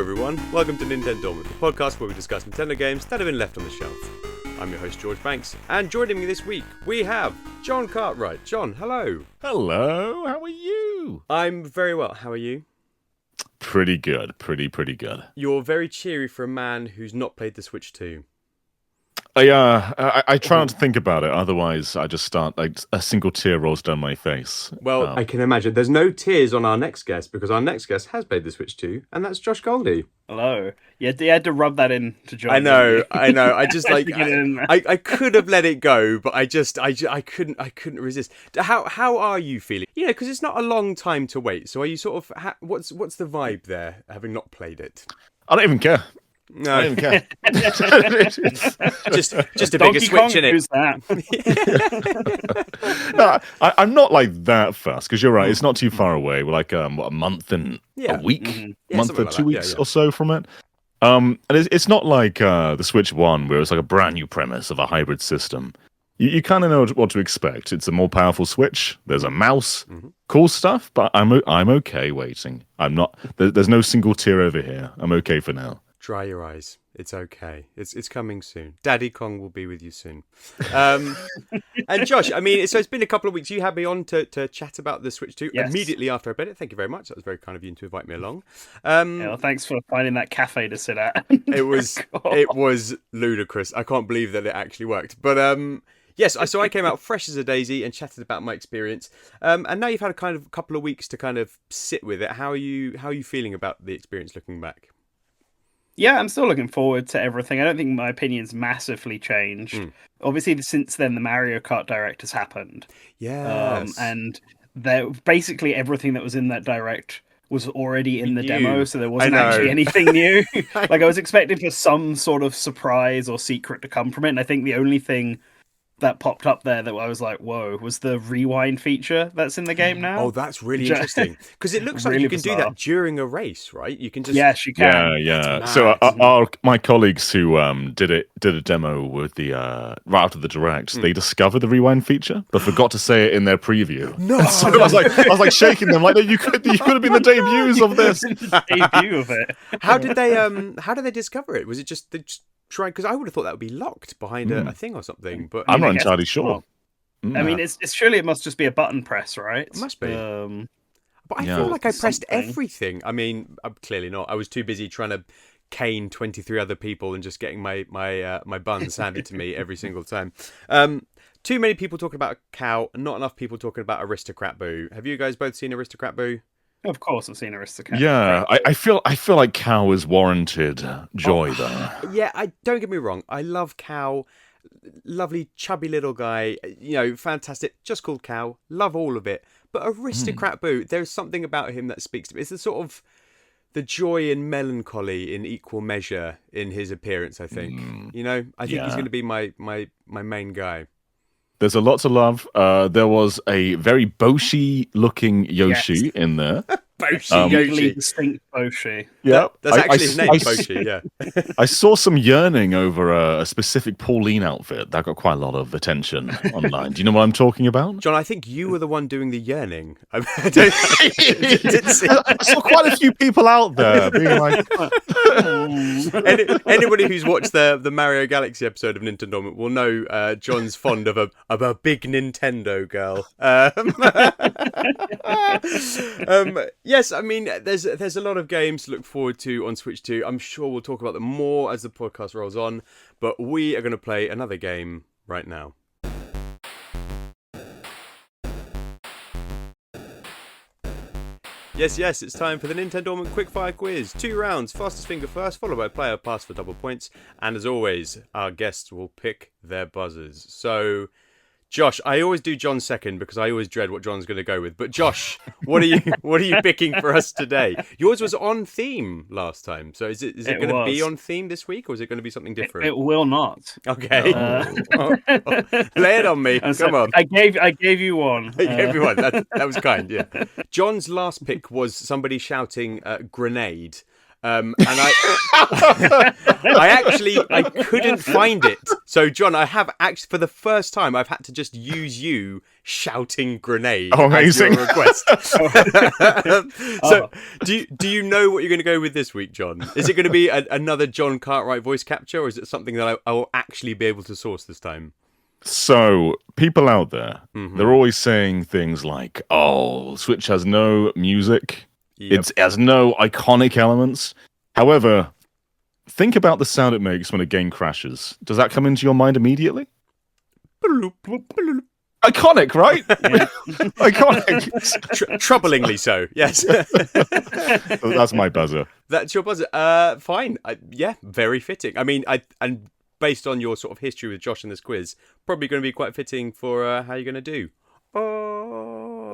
everyone, welcome to NintenDormant, the podcast where we discuss Nintendo games that have been left on the shelf. I'm your host George Banks, and joining me this week we have John Cartwright. John, hello. Hello, how are you? I'm very well, how are you? Pretty good, pretty good. You're very cheery for a man who's not played the Switch 2. I try not to think about it, otherwise I just start, like, a single tear rolls down my face. Well, I can imagine. There's no tears on our next guest, because our next guest has played the Switch 2, and that's Josh Goldie. Hello. You had to rub that in to John. I know. I just like I could have let it go, but I couldn't resist. How are you feeling? You know, because it's not a long time to wait. So are you sort of what's the vibe there, having not played it? I don't even care. No, I don't even care. just a bigger Switch in it. Who's that? No, I'm not like that fast, because you're right. It's not too far away. We're like a month and a week, month or 2 weeks or so from it. And it's not like the Switch 1, where it's like a brand new premise of a hybrid system. You kind of know what to expect. It's a more powerful Switch. There's a mouse, cool stuff. But I'm okay waiting. I'm not. There's no single tear over here. I'm okay for now. Dry your eyes. It's okay. It's coming soon. Daddy Kong will be with you soon. And Josh, I mean, so it's been a couple of weeks. You had me on to chat about the Switch 2 immediately after I played it. Thank you very much. That was very kind of you to invite me along. Well, thanks for finding that cafe to sit at. It was ludicrous. I can't believe that it actually worked. But yes, so I came out fresh as a daisy and chatted about my experience. And now you've had a kind of couple of weeks to kind of sit with it. How are you feeling about the experience looking back? Yeah, I'm still looking forward to everything. I don't think my opinion's massively changed. Obviously, since then, the Mario Kart Direct has happened. Yes. And basically everything that was in that Direct was already in the demo, so there wasn't actually anything new. Like, I was expecting for some sort of surprise or secret to come from it, and I think the only thing that popped up there that I was like, whoa, was the rewind feature that's in the game now. Oh, that's really interesting. Because it looks like really you can bizarre. do that during a race, right? You can just... Yes, you can. Yeah. So my colleagues who did a demo with the right after the Direct, they discovered the rewind feature, but forgot to say it in their preview. No! So I was like shaking them, like, you could have been the debuts of this. Debut of it. How did they discover it? Was it just... Try, because I would have thought that would be locked behind a thing or something, but I'm not entirely sure. I mean, it's surely it must just be a button press, right? It must be. But I feel like I pressed everything. I mean, I'm clearly not. I was too busy trying to cane 23 other people and just getting my buns handed to me every single time. Too many people talking about a cow, not enough people talking about Aristocrat Boo. Have you guys both seen Aristocrat Boo? Of course, I've seen Aristocrat. Yeah, I feel like Cow is warranted joy there. Yeah, don't get me wrong. I love Cow. Lovely, chubby little guy. You know, fantastic. Just called Cow. Love all of it. But Aristocrat Boo, there's something about him that speaks to me. It's the sort of the joy and melancholy in equal measure in his appearance, I think. You know, I think he's going to be my main guy. There's a lot to love. There was a very Boshi-looking Yoshi in there. Yoshi. Distinct Boshi. Yeah, that's actually his name, Boshi. Yeah. I saw some yearning over a specific Pauline outfit that got quite a lot of attention online. Do you know what I'm talking about? John, I think you were the one doing the yearning. I saw quite a few people out there being like... Anybody who's watched the Mario Galaxy episode of NintenDormant will know John's fond of a big Nintendo girl. Yes, I mean, there's a lot of games to look forward to on Switch 2. I'm sure we'll talk about them more as the podcast rolls on, but we are going to play another game right now. Yes, it's time for the NintenDormant Quickfire quiz. 2 rounds, fastest finger first, followed by player pass for double points. And as always, our guests will pick their buzzers. So... Josh, I always do John second because I always dread what John's going to go with. But Josh, what are you picking for us today? Yours was on theme last time, so is it going to be on theme this week, or is it going to be something different? It will not. Okay, lay it on me. Come on. I gave you one. I gave you one. That was kind. Yeah. John's last pick was somebody shouting "grenade." And I I couldn't find it. So, John, I have actually, for the first time, I've had to just use you shouting grenade as your request. So, do you know what you're going to go with this week, John? Is it going to be another John Cartwright voice capture, or is it something that I will actually be able to source this time? So, people out there, they're always saying things like, oh, Switch has no music. Yep. It has no iconic elements. However, think about the sound it makes when a game crashes. Does that come into your mind immediately? Iconic, right? Yeah. Iconic. Troublingly so, yes. That's my buzzer. That's your buzzer. Fine. Yeah, very fitting. I mean, and based on your sort of history with Josh in this quiz, probably going to be quite fitting for how you're going to do.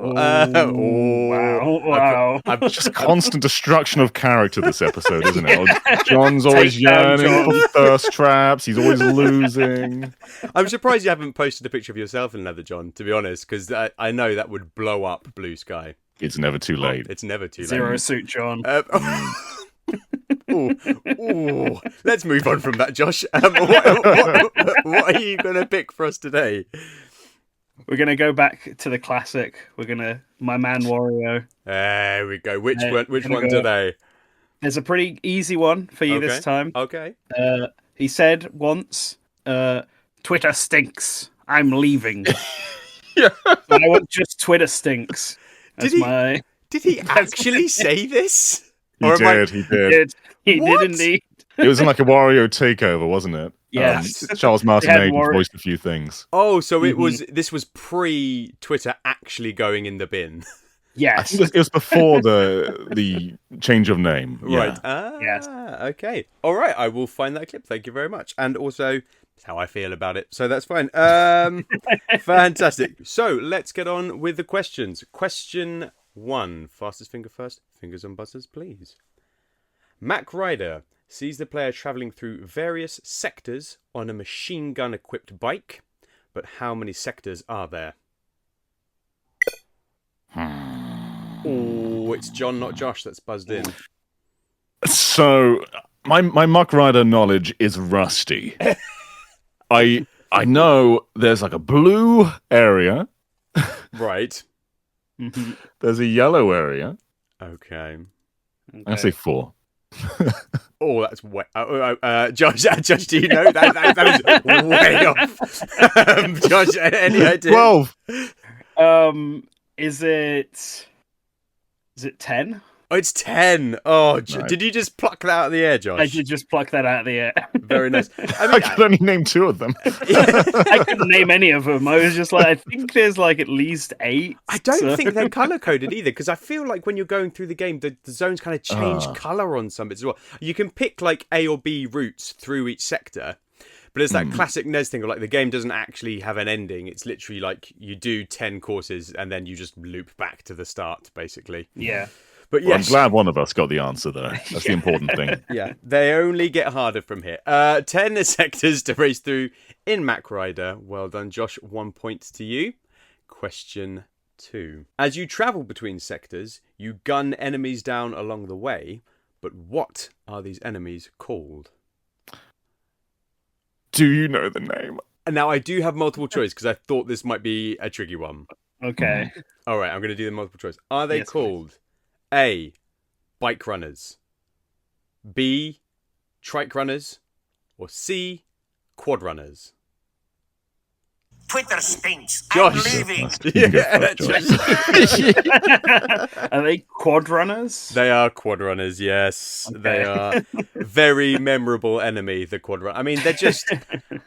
Wow. I've just constant destruction of character this episode, isn't it? John's always yearning for thirst traps. He's always losing. I'm surprised you haven't posted a picture of yourself in leather, John, to be honest, because I know that would blow up BlueSky. It's never too late. It's never too late. Zero suit, John. Ooh. Let's move on from that, Josh. What are you going to pick for us today? We're going to go back to the classic. My man Wario. There we go. Which one today? There's a pretty easy one for you this time. Okay. He said once, Twitter stinks. I'm leaving. Yeah. But I want just Twitter stinks. Did he actually say this? He did. He did indeed. It was in like a Wario takeover, wasn't it? Yes. Charles Martinet voiced a few things. Oh, so this was pre-Twitter actually going in the bin. Yes. It was before the change of name. Right. Yeah. Yes. Okay. All right. I will find that clip. Thank you very much. And also, that's how I feel about it. So that's fine. Fantastic. So let's get on with the questions. Question 1. Fastest finger first. Fingers on buzzers, please. Mach Rider sees the player travelling through various sectors on a machine gun-equipped bike, but how many sectors are there? Oh, it's John, not Josh, that's buzzed in. So, my Mach Rider knowledge is rusty. I know there's like a blue area. Right. There's a yellow area. Okay. I say 4. Oh, that's way. Josh, do you know that is way off? Josh, any idea? 12. Is it 10? Oh, it's 10. Oh, Nice. Did you just pluck that out of the air, Josh? I did just pluck that out of the air. Very nice. I could only name 2 of them. I couldn't name any of them. I was just like, I think there's like at least 8. I don't think they're color coded either, because I feel like when you're going through the game, the zones kind of change color on some bits as well. You can pick like A or B routes through each sector, but it's that classic NES thing of like the game doesn't actually have an ending. It's literally like you do 10 courses and then you just loop back to the start, basically. Yeah. But Well, yes. I'm glad one of us got the answer, though. That's the important thing. Yeah, they only get harder from here. 10 sectors to race through in Mach Rider. Well done, Josh. 1 point to you. Question 2. As you travel between sectors, you gun enemies down along the way. But what are these enemies called? Do you know the name? Now, I do have multiple choice because I thought this might be a tricky one. Okay. All right, I'm going to do the multiple choice. Are they Yes, called A, bike runners, B, trike runners, or C, quad runners? Twitter stinks. Josh. I'm leaving. Yeah, Are they quad runners? They are quad runners, yes. Okay. They are very memorable enemy, the quad runner. I mean, they're just...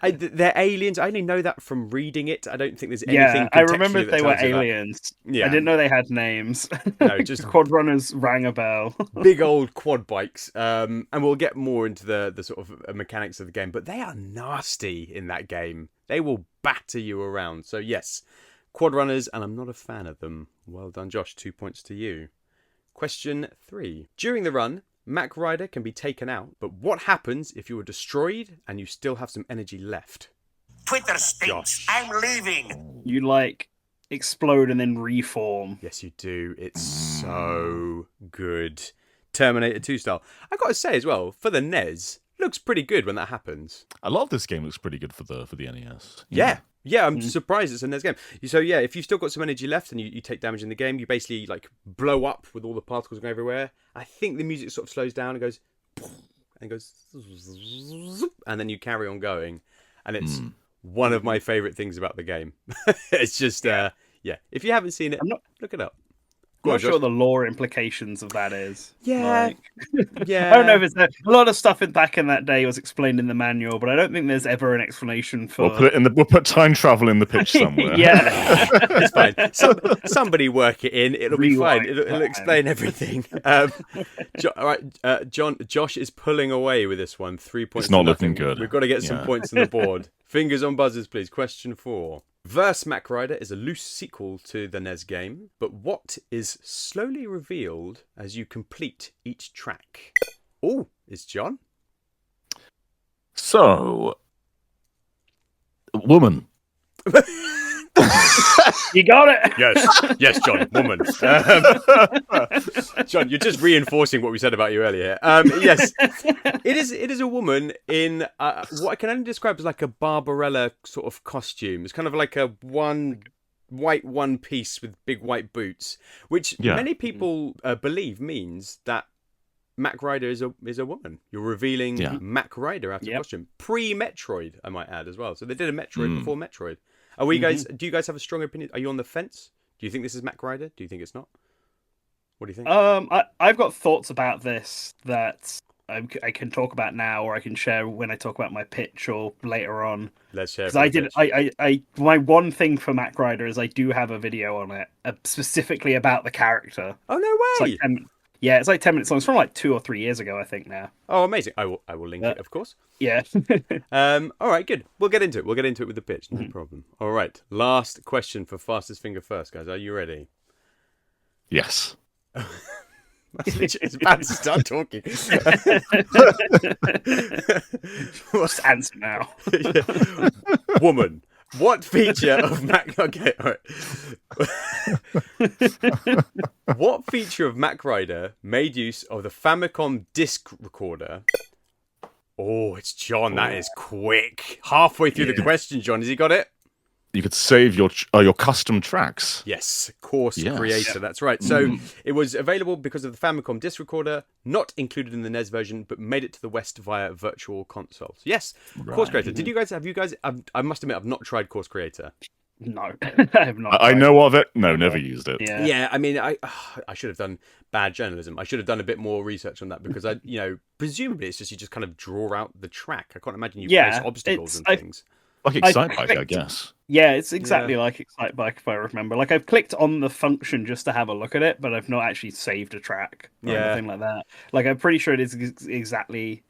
they're aliens. I only know that from reading it. I don't think there's anything I remember contextually that they were tells you that. aliens. Yeah. I didn't know they had names. No, just quad runners rang a bell. big old quad bikes. And we'll get more into the sort of mechanics of the game, but they are nasty in that game. They will batter you around. So yes, quad runners, and I'm not a fan of them. Well done, Josh. 2 points to you. Question 3. During the run, Mach Rider can be taken out, but what happens if you are destroyed and you still have some energy left? Twitter stinks. Josh. I'm leaving. You like explode and then reform. Yes, you do. It's so good. Terminator 2 style. I got to say as well, for the NES, looks pretty good when that happens. A lot of this game looks pretty good for the NES. Yeah, I'm surprised it's a NES game. So yeah, if you've still got some energy left and you take damage in the game, you basically like blow up with all the particles going everywhere. I think the music sort of slows down and goes, and then you carry on going, and it's one of my favorite things about the game. It's just if you haven't seen it, look it up. I'm not sure what the lore implications of that is. Yeah. I don't know if it's a lot of stuff back in that day was explained in the manual, but I don't think there's ever an explanation for. We'll put time travel in the pitch somewhere. Yeah, it's fine. Somebody work it in. It'll be fine. It'll explain everything. Josh is pulling away with this one. 3 points. It's not to looking nothing. good. We've got to get some points on the board. Fingers on buzzers, please. Question 4. Verse Mach Rider is a loose sequel to the NES game, but what is slowly revealed as you complete each track? Oh, it's John. So, woman. You got it. Yes, John. Woman. John, you're just reinforcing what we said about you earlier. Yes, it is a woman in what I can only describe as like a Barbarella sort of costume. It's kind of like a white one piece with big white boots, which many people believe means that Mach Rider is a woman. You're revealing Mach Rider out of costume. Pre-Metroid, I might add as well. So they did a Metroid before Metroid. Are we guys? Do you guys have a strong opinion? Are you on the fence? Do you think this is Mach Rider? Do you think it's not? What do you think? I've got thoughts about this that I can talk about now, or I can share when I talk about my pitch or later on. Let's share. Because my one thing for Mach Rider is I do have a video on it specifically about the character. Oh no way! It's like 10 minutes long. It's from like 2 or 3 years ago, I think now. Oh, amazing! I will link it, of course. Yeah. All right, good. We'll get into it. We'll get into it with the pitch. No problem. All right. Last question for fastest finger first, guys. Are you ready? Yes. It's bad to start talking. Just answer now. Woman. What feature of Mach... Okay, all right. What feature of Mach Rider made use of the Famicom disc recorder? Oh, it's John. That is quick. Halfway through the question, John. Has he got it? You could save your custom tracks. Yes, Course Creator. That's right. So it was available because of the Famicom disc recorder, not included in the NES version, but made it to the West via Virtual Console. Yes, Course Creator. Did you guys? Have you guys? I must admit, I've not tried Course Creator. No, I have not. I know of it. No, never used it. Yeah. I mean, I should have done bad journalism. I should have done a bit more research on that because presumably it's just you just kind of draw out the track. I can't imagine you place obstacles and things. Like Excitebike, I guess. Yeah, it's exactly like Excitebike, if I remember. Like, I've clicked on the function just to have a look at it, but I've not actually saved a track or anything like that. Like, I'm pretty sure it is exactly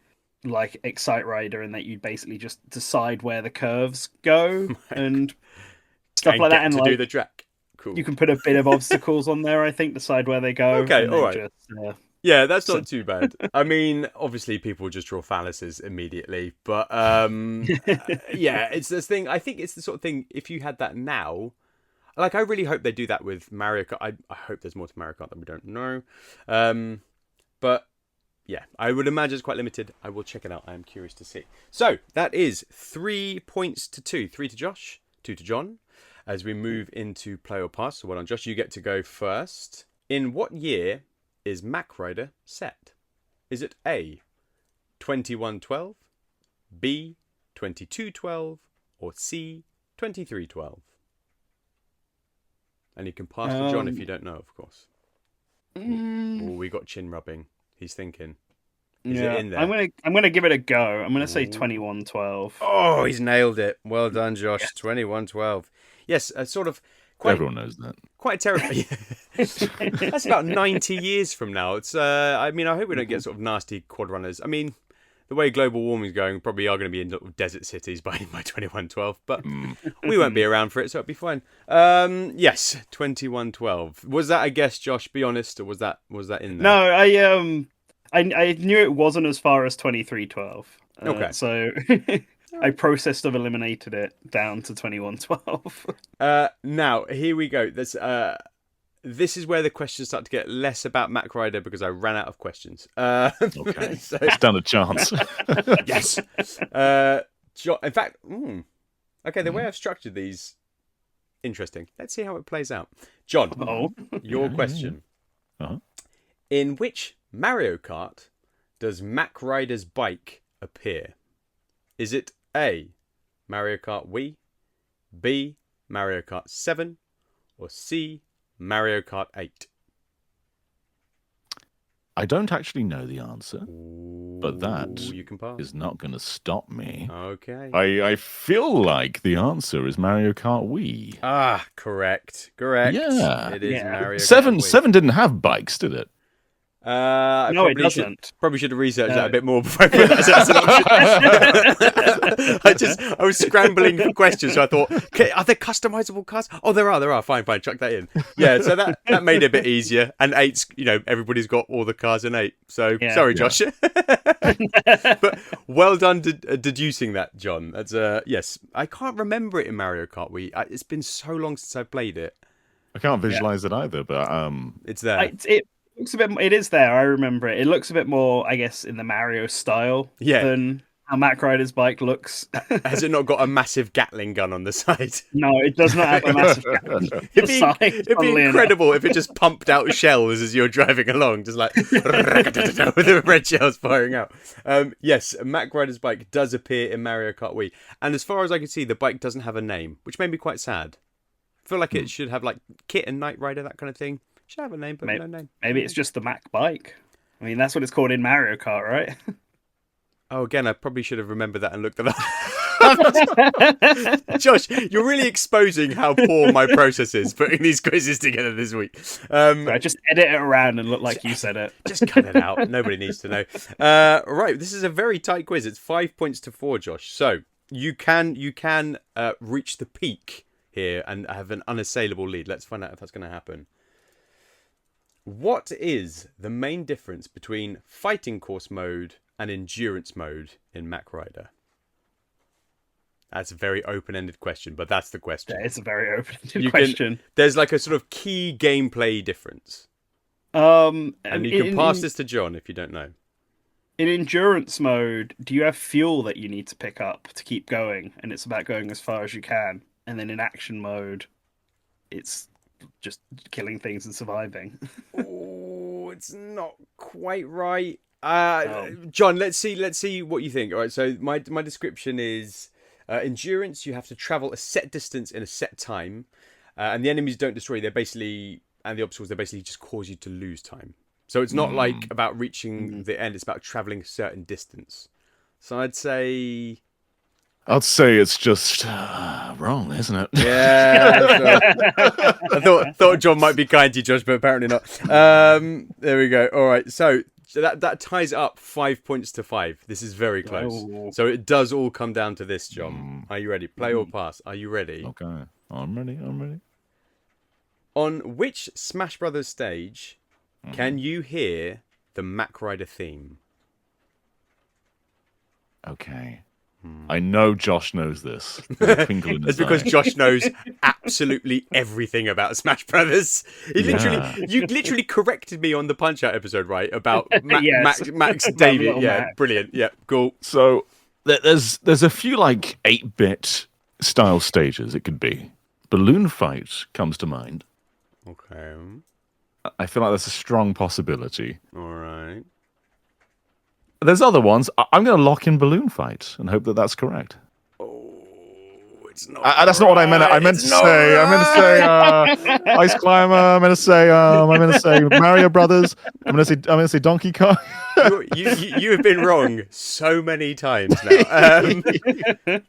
like Excite Rider in that you basically just decide where the curves go and stuff like that. And to do the track. Cool. You can put a bit of obstacles on there, I think, decide where they go. Okay, all right. Yeah, that's not too bad. I mean, obviously, people just draw phalluses immediately, but it's this thing. I think it's the sort of thing. If you had that now, like, I really hope they do that with Mario Kart. I hope there's more to Mario Kart that we don't know. But yeah, I would imagine it's quite limited. I will check it out. I am curious to see. So that is 3 points to 2. 3 to Josh, 2 to John. As we move into play or pass. So well done, Josh. You get to go first. In what year is Mach Rider set? Is it A, 2112, B, 2212, or C, 2312? And you can pass to John if you don't know, of course. Oh, we got chin rubbing. He's thinking. Is it in there? I'm gonna give it a go. I'm gonna say 2112. Oh, he's nailed it. Well done, Josh. Yes. 2112. Yes, sort of. Everyone knows that. Quite terrible. That's about 90 years from now. It's. I mean, I hope we don't get sort of nasty quad runners. I mean, the way global warming is going, probably are going to be in little desert cities by 2112. But we won't be around for it, so it'll be fine. Yes, 2112. Was that a guess, Josh? Be honest, or was that in there? No, I knew it wasn't as far as 2312. Okay, so. I processed of eliminated it down to 2112. Now here we go. There's this is where the questions start to get less about Mach Rider because I ran out of questions. Okay, so, stand a chance. Yes. In fact, okay, the way I've structured these, interesting. Let's see how it plays out. John, your question. Uh-huh. In which Mario Kart does Mach Rider's bike appear? Is it A, Mario Kart Wii, B, Mario Kart 7, or C, Mario Kart 8? I don't actually know the answer, but that you can pass. is not going to stop me. Okay. I feel like the answer is Mario Kart Wii. Ah, correct. Yeah. It is Mario Kart 7 Wii. 7 didn't have bikes, did it? No, it doesn't. Probably should have researched that a bit more before I put that as an option. I was scrambling for questions, so I thought, okay, are there customizable cars? Oh, there are. Fine, chuck that in. Yeah, so that made it a bit easier. And 8's, everybody's got all the cars in 8. So sorry, Josh. But well done deducing that, John. That's yes. I can't remember it in Mario Kart Wii. It's been so long since I've played it. I can't visualize it either, but it's there. It looks a bit. It is there. I remember it. It looks a bit more, I guess, in the Mario style than how Mach Rider's bike looks. Has it not got a massive Gatling gun on the side? No, it does not have a massive Gatling gun on the side. It'd be incredible if it just pumped out shells as you're driving along, just like with the red shells firing out. Yes, Mach Rider's bike does appear in Mario Kart Wii, and as far as I can see, the bike doesn't have a name, which made me quite sad. I feel like it should have like Kit and Knight Rider, that kind of thing. Should have a name, but no name. Maybe it's just the Mach bike. I mean, that's what it's called in Mario Kart, right? Oh, again, I probably should have remembered that and looked it up. Josh, you're really exposing how poor my process is putting these quizzes together this week. I just edit it around and look like you said it. Just cut it out. Nobody needs to know. Right, this is a very tight quiz. It's 5 points to 4, Josh. So you can reach the peak here and have an unassailable lead. Let's find out if that's going to happen. What is the main difference between fighting course mode and endurance mode in Mach Rider? That's a very open-ended question, but that's the question. Yeah, it's a very open-ended question. There's like a sort of key gameplay difference. And you can pass this to John if you don't know. In endurance mode, do you have fuel that you need to pick up to keep going? And it's about going as far as you can. And then in action mode, it's just killing things and surviving. Oh, it's not quite right. John, let's see what you think. All right, so my description is endurance. You have to travel a set distance in a set time, and the enemies don't destroy you. And the obstacles, they basically just cause you to lose time. So it's not like about reaching the end. It's about traveling a certain distance. So I'd say it's just wrong, isn't it? Yeah. I thought John might be kind to you, Josh, but apparently not. There we go. All right. So that ties up 5 points to 5. This is very close. Oh. So it does all come down to this, John. Are you ready? Play or pass? Are you ready? Okay. I'm ready. On which Smash Brothers stage can you hear the Mach Rider theme? Okay. I know Josh knows this. It's because Josh knows absolutely everything about Smash Brothers. You literally corrected me on the Punch-Out episode, right? About Max David. Yeah, Mac. Brilliant. Yeah, cool. So there's a few like 8-bit style stages it could be. Balloon Fight comes to mind. Okay. I feel like that's a strong possibility. All right. There's other ones. I'm going to lock in Balloon Fight and hope that that's correct. Oh, it's not. That's not what I meant. I meant to say Ice Climber. I'm going to say Mario Brothers. I'm going to say Donkey Kong. You have been wrong so many times now.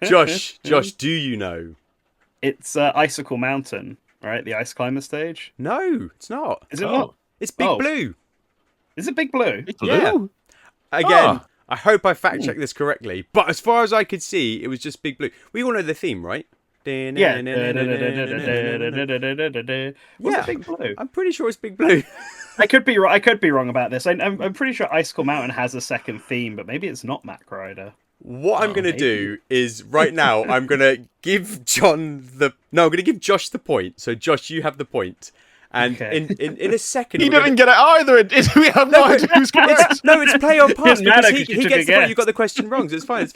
Josh, do you know? It's Icicle Mountain, right? The Ice Climber stage. No, it's not. Is it not? It's Big Blue. Is it Big Blue? Yeah. Again, I hope I fact-checked this correctly, but as far as I could see, it was just Big Blue. We all know the theme, right? Yeah. Was it Big Blue? I'm pretty sure it's Big Blue. I could be wrong about this. I'm pretty sure Icicle Mountain has a second theme, but maybe it's not Mach Rider. What I'm going to do is, right now, I'm going to give Josh the point. So, Josh, you have the point. And in a second, he didn't get it either. We have no idea who's correct. It's play or pass because he gets the point. You got the question wrong. So it's fine.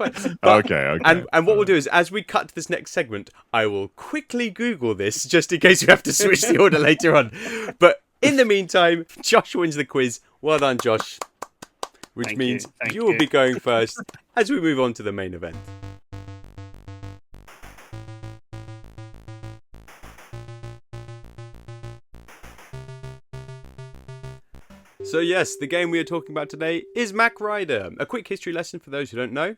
But, okay. And what we'll do is, as we cut to this next segment, I will quickly Google this just in case we have to switch the order later on. But in the meantime, Josh wins the quiz. Well done, Josh. Which means you will be going first as we move on to the main event. So yes, the game we are talking about today is Mach Rider. A quick history lesson for those who don't know.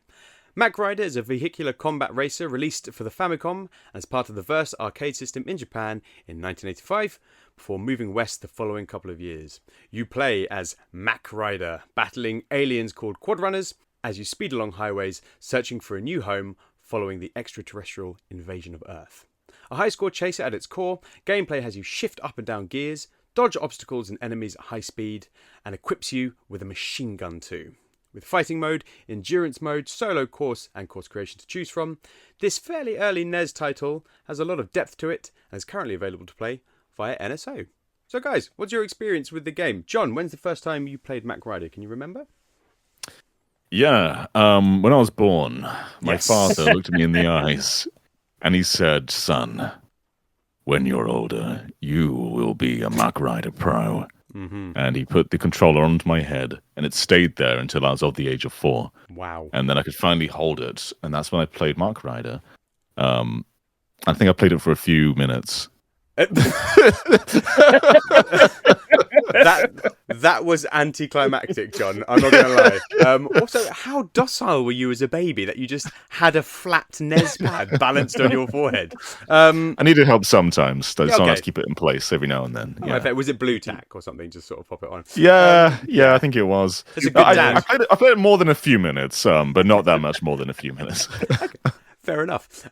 Mach Rider is a vehicular combat racer released for the Famicom as part of the Verse arcade system in Japan in 1985, before moving west the following couple of years. You play as Mach Rider, battling aliens called Quadrunners as you speed along highways, searching for a new home following the extraterrestrial invasion of Earth. A high-score chaser at its core, gameplay has you shift up and down gears, dodge obstacles and enemies at high speed, and equips you with a machine gun too. With fighting mode, endurance mode, solo course, and course creation to choose from, this fairly early NES title has a lot of depth to it and is currently available to play via NSO. So guys, what's your experience with the game? John, when's the first time you played Mach Rider? Can you remember? Yeah, when I was born, my father looked at me in the eyes and he said, "Son, when you're older, you will be a Mach Rider pro." Mm-hmm. And he put the controller onto my head, and it stayed there until I was of the age of 4. Wow. And then I could finally hold it, and that's when I played Mach Rider. I think I played it for a few minutes. That was anticlimactic, John. I'm not going to lie. Also, how docile were you as a baby that you just had a flat NES pad balanced on your forehead? I needed help sometimes. So someone has to keep it in place every now and then. Yeah. Was it Blue Tack or something? Just sort of pop it on. Yeah, I think it was. It's a good dad. I played it more than a few minutes, but not that much more than a few minutes. Okay. Fair enough.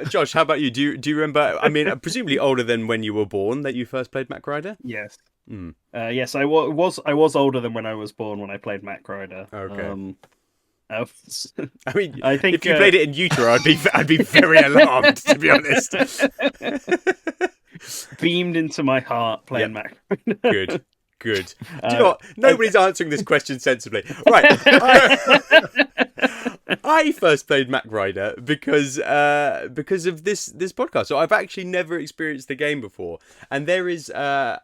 Josh, how about you? Do you remember? I mean, presumably older than when you were born that you first played Mach Rider. Yes. Yes, I was older than when I was born when I played Mach Rider. Okay. I mean, I think if you played it in utero, I'd be very alarmed, to be honest. Beamed into my heart playing Mach Rider. Good. Do you know what? Nobody's answering this question sensibly. Right. I first played Mach Rider because of this podcast. So I've actually never experienced the game before. And there is I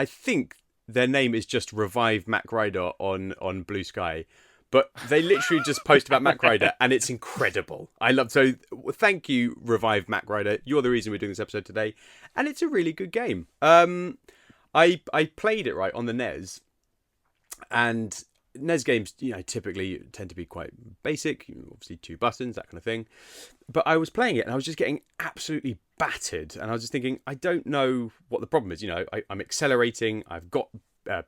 think their name is just Revive Mach Rider on BlueSky. But they literally just post about Mach Rider, and it's incredible. So thank you, Revive Mach Rider. You're the reason we're doing this episode today, and it's a really good game. I played it on the NES, and NES games, typically tend to be quite basic. Obviously, 2 buttons, that kind of thing. But I was playing it, and I was just getting absolutely battered. And I was just thinking, I don't know what the problem is. I'm accelerating. I've got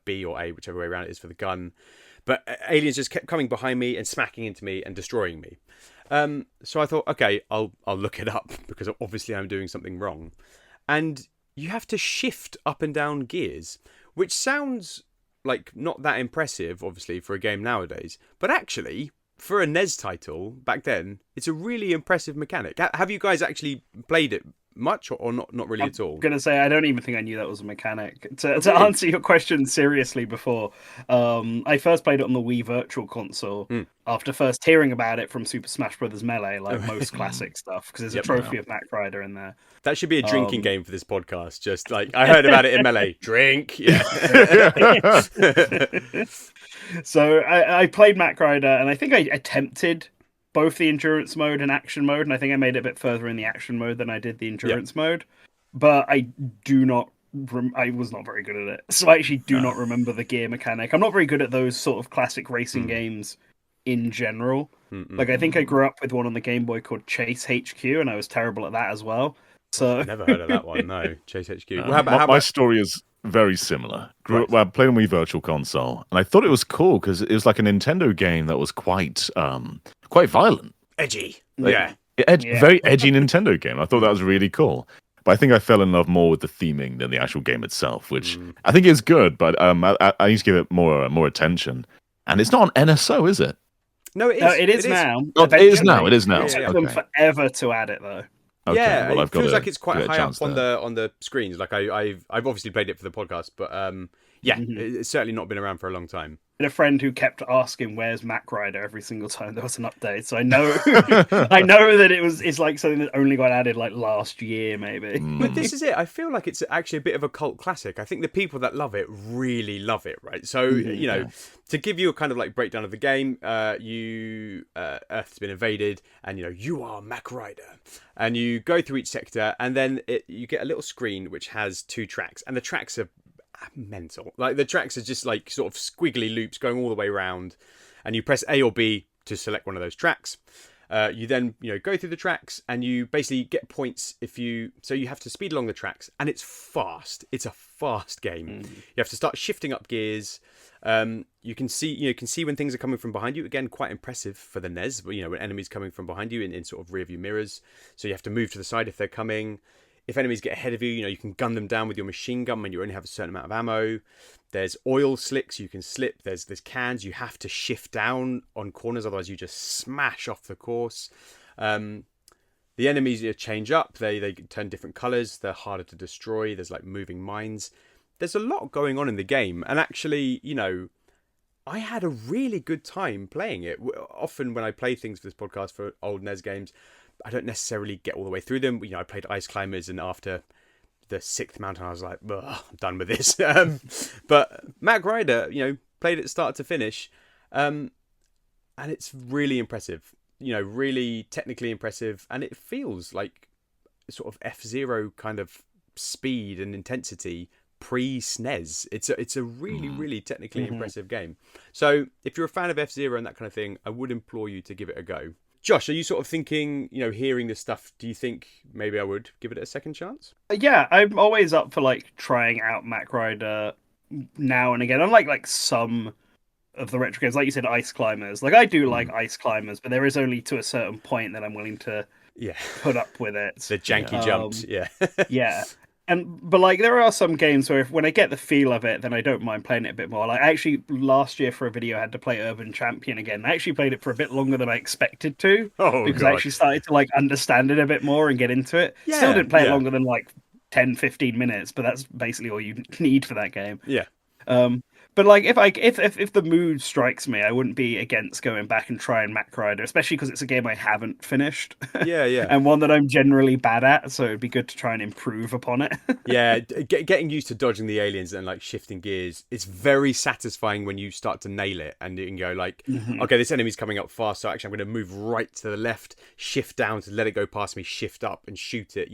B or A, whichever way around it is for the gun. But aliens just kept coming behind me and smacking into me and destroying me. So I thought, okay, I'll look it up because obviously I'm doing something wrong. And you have to shift up and down gears, which sounds like not that impressive, obviously, for a game nowadays. But actually, for a NES title back then, it's a really impressive mechanic. Have you guys actually played it much or not really at all? I'm going to say, I don't even think I knew that was a mechanic. To answer your question seriously before, I first played it on the Wii Virtual Console after first hearing about it from Super Smash Bros. Melee, like most classic stuff, because there's a trophy of Mach Rider in there. That should be a drinking game for this podcast. Just like, I heard about it in Melee. Drink. Yeah. So I played Mach Rider, and I think I attempted both the endurance mode and action mode, and I think I made it a bit further in the action mode than I did the endurance mode. But I was not very good at it, so I actually do not remember the gear mechanic. I'm not very good at those sort of classic racing games in general. Like, I think I grew up with one on the Game Boy called Chase HQ, and I was terrible at that as well. So I've never heard of that one. No, Chase HQ. My story is very similar. I played on Wii Virtual Console, and I thought it was cool because it was like a Nintendo game that was quite violent, edgy. Very edgy Nintendo game. I thought that was really cool. But I think I fell in love more with the theming than the actual game itself, which I think is good. But I need to give it more attention. And it's not on NSO, is it? No, it is. No, it is now. Oh, it is now. It is now. It took them forever to add it, though. Okay, yeah, well, it feels like it's quite high up on the screens. Like I've obviously played it for the podcast, but yeah, it's certainly not been around for a long time. A friend who kept asking where's Mach Rider every single time there was an update, so I know I know that it's like something that only got added like last year maybe. But this is it. I feel like it's actually a bit of a cult classic. I think the people that love it really love it, right? So you know, to give you a kind of like breakdown of the game, Earth's been invaded, and you are Mach Rider, and you go through each sector, and then you get a little screen which has 2 tracks, and the tracks are mental. Like the tracks are just like sort of squiggly loops going all the way around, and you press A or B to select one of those tracks. You then go through the tracks, and you basically get points so you have to speed along the tracks, and it's fast. It's a fast game. You have to start shifting up gears. You can see when things are coming from behind you. Again, quite impressive for the NES. When enemies coming from behind you in sort of rear view mirrors, so you have to move to the side if they're coming. If enemies get ahead of you, you can gun them down with your machine gun when you only have a certain amount of ammo. There's oil slicks you can slip. There's cans. You have to shift down on corners, otherwise you just smash off the course. The enemies change up. They turn different colours. They're harder to destroy. There's like moving mines. There's a lot going on in the game. And actually, I had a really good time playing it. Often when I play things for this podcast for old NES games, I don't necessarily get all the way through them. I played Ice Climbers, and after the 6th mountain, I was like, I'm done with this. But Mach Rider, played it start to finish, and it's really impressive. Really technically impressive, and it feels like sort of F-Zero kind of speed and intensity pre-SNES. It's a really, really technically impressive game. So if you're a fan of F-Zero and that kind of thing, I would implore you to give it a go. Josh, are you sort of thinking, hearing this stuff, do you think maybe I would give it a second chance? Yeah, I'm always up for like trying out Mach Rider now and again. Unlike like some of the retro games, like you said, Ice Climbers. Like I do like Ice Climbers, but there is only to a certain point that I'm willing to put up with it. The janky jumps, yeah. Yeah. But like there are some games where when I get the feel of it, then I don't mind playing it a bit more. Like actually last year for a video I had to play Urban Champion again. I actually played it for a bit longer than I expected to. Because I actually started to like understand it a bit more and get into it. Yeah, still didn't play it longer than like 10-15 minutes, but that's basically all you need for that game. Yeah. But like if the mood strikes me, I wouldn't be against going back and trying Mach Rider, especially because it's a game I haven't finished. Yeah. And one that I'm generally bad at, so it'd be good to try and improve upon it. Yeah, getting used to dodging the aliens and like shifting gears, it's very satisfying when you start to nail it and you can go like, okay, this enemy's coming up fast, so actually I'm going to move right to the left, shift down to let it go past me, shift up and shoot it.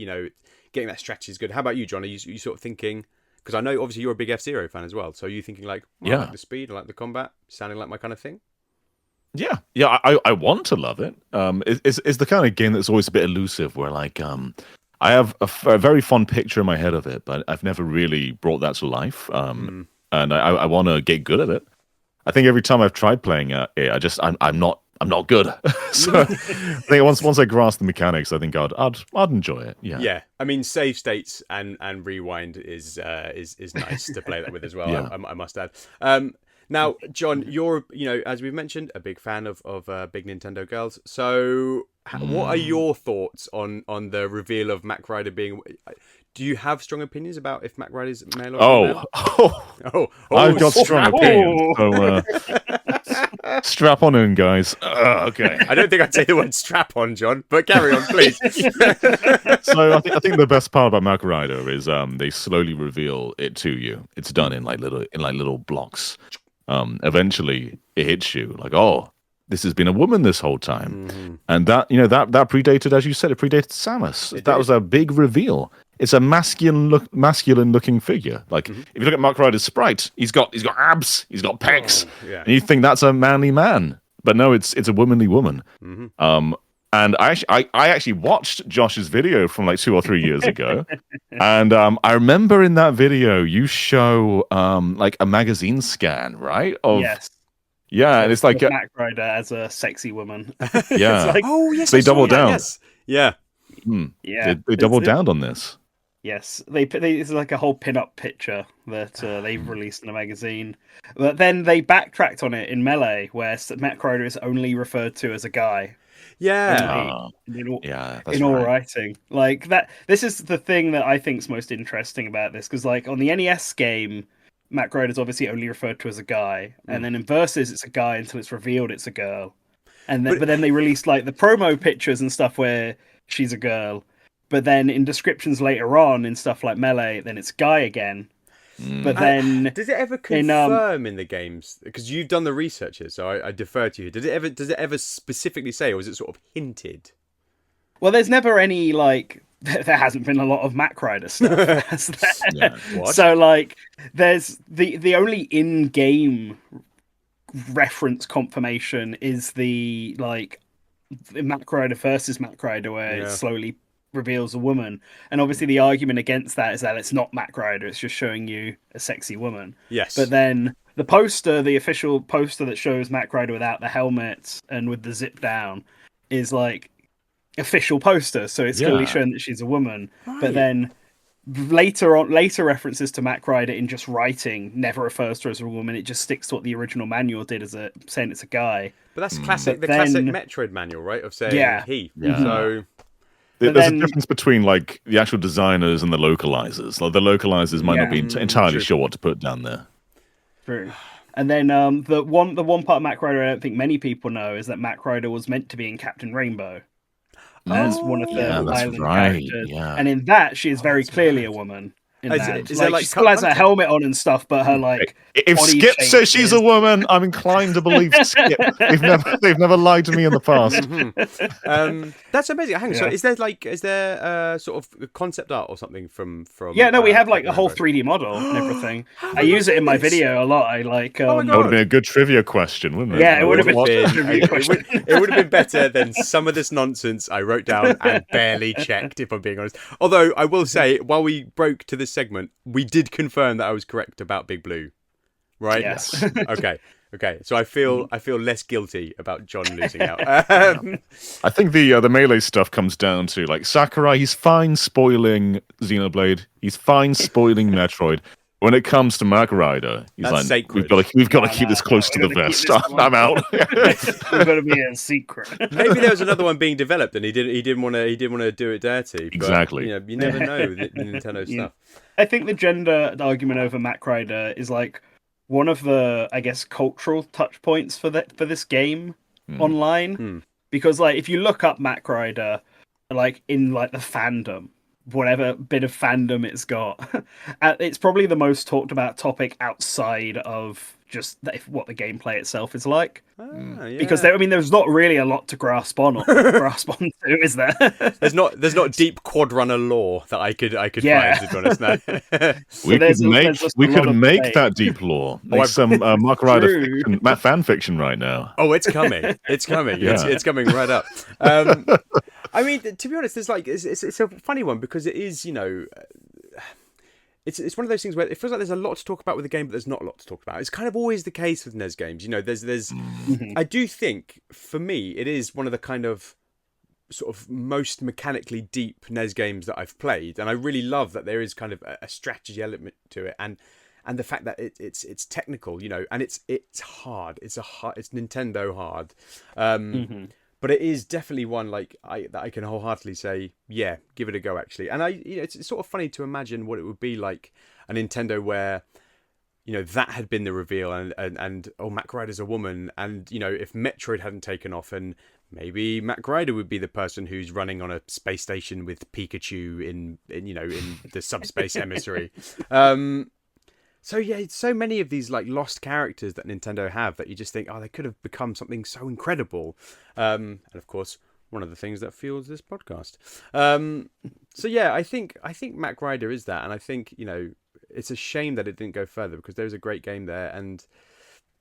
Getting that strategy is good. How about you, John? Are you sort of thinking? Because I know, obviously, you're a big F-Zero fan as well. So are you thinking like, I like the speed, I like the combat, sounding like my kind of thing? Yeah. I want to love it. It's the kind of game that's always a bit elusive, where like I have a very fond picture in my head of it, but I've never really brought that to life. And I want to get good at it. I think every time I've tried playing it, I'm not good. So I think once I grasp the mechanics, I think I'd enjoy it. Yeah. Yeah. I mean, save states and rewind is nice to play that with as well. Yeah. I must add. Now, John, you're as we've mentioned, a big fan of big Nintendo girls. So, what are your thoughts on the reveal of Mach Rider being? Do you have strong opinions about if Mach Rider's male or female? I've got strong opinions. So strap on in, guys. Okay. I don't think I'd say the word strap on, John, but carry on, please. So I think the best part about Mach Rider is they slowly reveal it to you. It's done in little blocks. Eventually it hits you like, oh, this has been a woman this whole time. And that predated, as you said, it predated Samus. That was a big reveal. It's a masculine looking figure. Like if you look at Mach Rider's sprite, he's got abs, he's got pecs, and you think that's a manly man, but no, it's a womanly woman. And I actually watched Josh's video from like 2 or 3 years ago, and I remember in that video you show like a magazine scan, right? Yes. Yeah, and it's like Mach Rider as a sexy woman. Yeah. Like, oh yes, they double down. Yes. Yeah. Yeah. They doubled down on this. Yes, it's like a whole pin-up picture that they've released in a magazine. But then they backtracked on it in Melee, where Mach Rider is only referred to as a guy. Yeah. That's in all right. writing. Like that. This is the thing that I think is most interesting about this, because like on the NES game, Mach Rider is obviously only referred to as a guy, and then in Versus it's a guy until it's revealed it's a girl, and then, but then they released like the promo pictures and stuff where she's a girl, but then in descriptions later on in stuff like Melee, then it's guy again. But then does it ever confirm in the games? Because you've done the research here, so I defer to you. Does it ever specifically say, or is it sort of hinted? Well, there's never any like. There hasn't been a lot of Mach Rider stuff. So like, there's the only in-game reference confirmation is the like the Mach Rider versus Mach Rider, where it slowly reveals a woman, and obviously the argument against that is that it's not Mach Rider, it's just showing you a sexy woman. Yes. But then the poster, the official poster that shows Mach Rider without the helmet and with the zip down, is like official poster, so it's clearly showing that she's a woman. Right. But then later references to Mach Rider in just writing never refers to her as a woman. It just sticks to what the original manual did, as saying it's a guy. But that's classic. Classic Metroid manual, right? Of saying he. Yeah. So there's a difference between like the actual designers and the localizers. Like the localizers might not be entirely sure what to put down there. True. And then the one part of Mach Rider I don't think many people know is that Mach Rider was meant to be in Captain Rainbow as one of the island characters. Yeah. And in that, she is very clearly a woman. She still has a helmet on and stuff, but her like. If Skip says she's a woman, I'm inclined to believe Skip. They've never lied to me in the past. That's amazing. Hang on, so is there sort of concept art or something from? Yeah, no, we have like a whole 3D model and everything. I use it in my video a lot. I like. That would have been a good trivia question, wouldn't it? Yeah, it would have been. It would have been better than some of this nonsense I wrote down and barely checked, if I'm being honest. Although I will say, while we broke to this segment, we did confirm that I was correct about Big Blue, right? Yes. Okay. So I feel less guilty about John losing out. I think the Melee stuff comes down to like Sakurai. He's fine spoiling Xenoblade. He's fine spoiling Metroid. When it comes to Mach Rider, he's that's like, sacred. we've got to keep this close to the vest. I'm out. We've got to be a secret. Maybe there was another one being developed, and he didn't want to do it dirty. But, exactly. You never know the Nintendo stuff. I think the gender argument over Mach Rider is like one of the, I guess, cultural touch points for this game online, because like if you look up Mach Rider, like in like the fandom, whatever bit of fandom it's got, it's probably the most talked about topic outside of just what the gameplay itself is like. Because there's not really a lot to grasp onto, is there? There's not deep quadrunner lore that I could find, to be honest. No. we could make that deep lore. Make some Mach Rider fan fiction right now. Oh, it's coming. It's coming. It's coming right up. I mean, to be honest, it's a funny one because it is, it's one of those things where it feels like there's a lot to talk about with the game, but there's not a lot to talk about. It's kind of always the case with NES games. There's I do think, for me, it is one of the kind of sort of most mechanically deep NES games that I've played, and I really love that there is kind of a strategy element to it, and the fact that it's technical, and it's hard. It's Nintendo hard. But it is definitely one that I can wholeheartely say, yeah, give it a go, actually. And it's sort of funny to imagine what it would be like a Nintendo where, that had been the reveal, and Mach Rider's a woman, and if Metroid hadn't taken off, and maybe Mach Rider would be the person who's running on a space station with Pikachu in the subspace emissary. So yeah, so many of these like lost characters that Nintendo have that you just think, they could have become something so incredible. And of course, one of the things that fuels this podcast. So yeah, I think Mach Rider is that, and I think it's a shame that it didn't go further because there was a great game there, and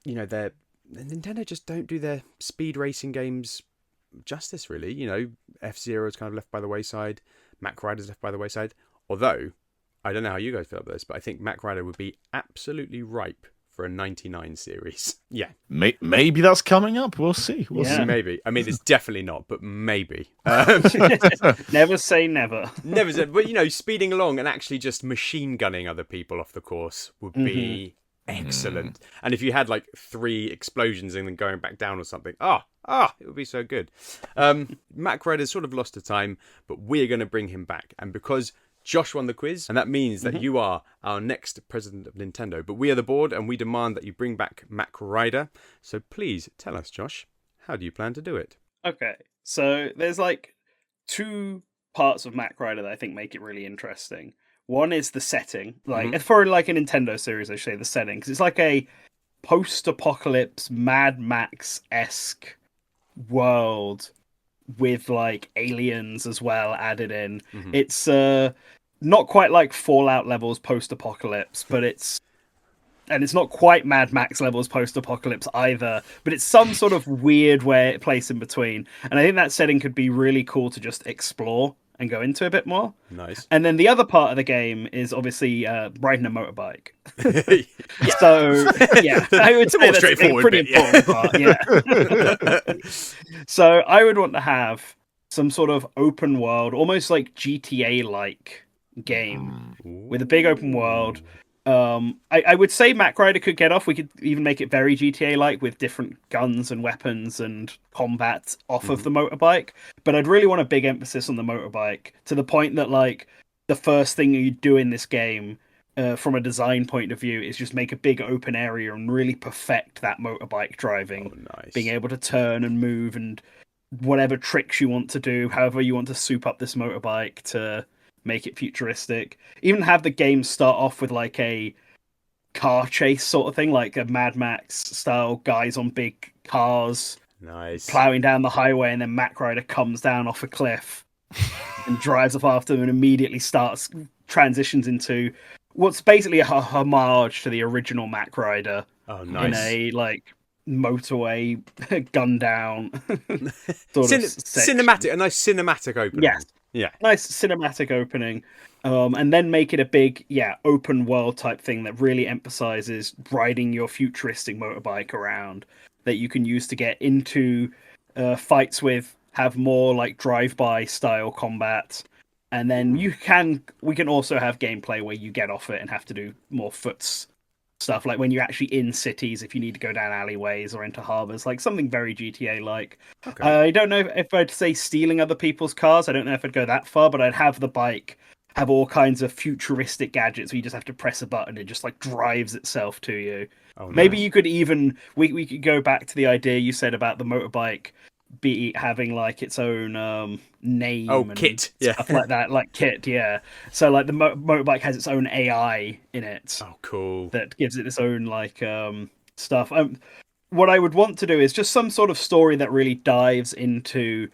Nintendo just don't do their speed racing games justice, really. F-Zero is kind of left by the wayside. Mach Rider's left by the wayside, although. I don't know how you guys feel about this, but I think Mach Rider would be absolutely ripe for a 99 series. Yeah. Maybe that's coming up. We'll see. We'll see. Maybe. I mean, it's definitely not, but maybe. Never say never. Never say. But, speeding along and actually just machine gunning other people off the course would be excellent. And if you had like 3 explosions and then going back down or something, it would be so good. Mach Rider's sort of lost to time, but we're going to bring him back. And because Josh won the quiz, and that means that you are our next president of Nintendo, but we are the board and we demand that you bring back Mach Rider. So please tell us, Josh, how do you plan to do it? Okay, so there's like 2 parts of Mach Rider that I think make it really interesting. One is the setting, like for like a Nintendo series, I say the setting, because it's like a post-apocalypse Mad Max-esque world with like aliens as well added in. It's not quite like Fallout levels post-apocalypse, but it's not quite Mad Max levels post-apocalypse either, but it's some sort of weird place in between. And I think that setting could be really cool to just explore and go into a bit more. Nice. And then the other part of the game is obviously riding a motorbike. So, yeah, I would say that's a pretty important part. Yeah. So I would want to have some sort of open world, almost like GTA-like game with a big open world. I would say Mach Rider could get off. We could even make it very GTA-like with different guns and weapons and combat off of the motorbike. But I'd really want a big emphasis on the motorbike, to the point that like the first thing you do in this game, from a design point of view, is just make a big open area and really perfect that motorbike driving. Nice. Being able to turn and move and whatever tricks you want to do, however you want to soup up this motorbike to make it futuristic. Even have the game start off with like a car chase sort of thing, like a Mad Max style, guys on big cars, nice, plowing down the highway, and then Mach Rider comes down off a cliff and drives up after them and immediately transitions into what's basically a homage to the original Mach Rider. Oh, nice. In a like motorway gun down sort of cinematic, a nice cinematic opening. Yes. Yeah. Nice cinematic opening. And then make it a big, open world type thing that really emphasizes riding your futuristic motorbike around, that you can use to get into fights with, have more like drive-by style combat. And then we can also have gameplay where you get off it and have to do more foot stuff, like when you're actually in cities, if you need to go down alleyways or into harbors, like something very GTA-like. Okay. I don't know if I'd say stealing other people's cars. I don't know if I'd go that far, but I'd have the bike have all kinds of futuristic gadgets where you just have to press a button and it just like drives itself to you. Oh, nice. Maybe you could even we could go back to the idea you said about the motorbike having like its own name and kit, stuff like that, like kit, so like the motorbike has its own AI in it. Oh, cool. That gives it its own like stuff. What I would want to do is just some sort of story that really dives into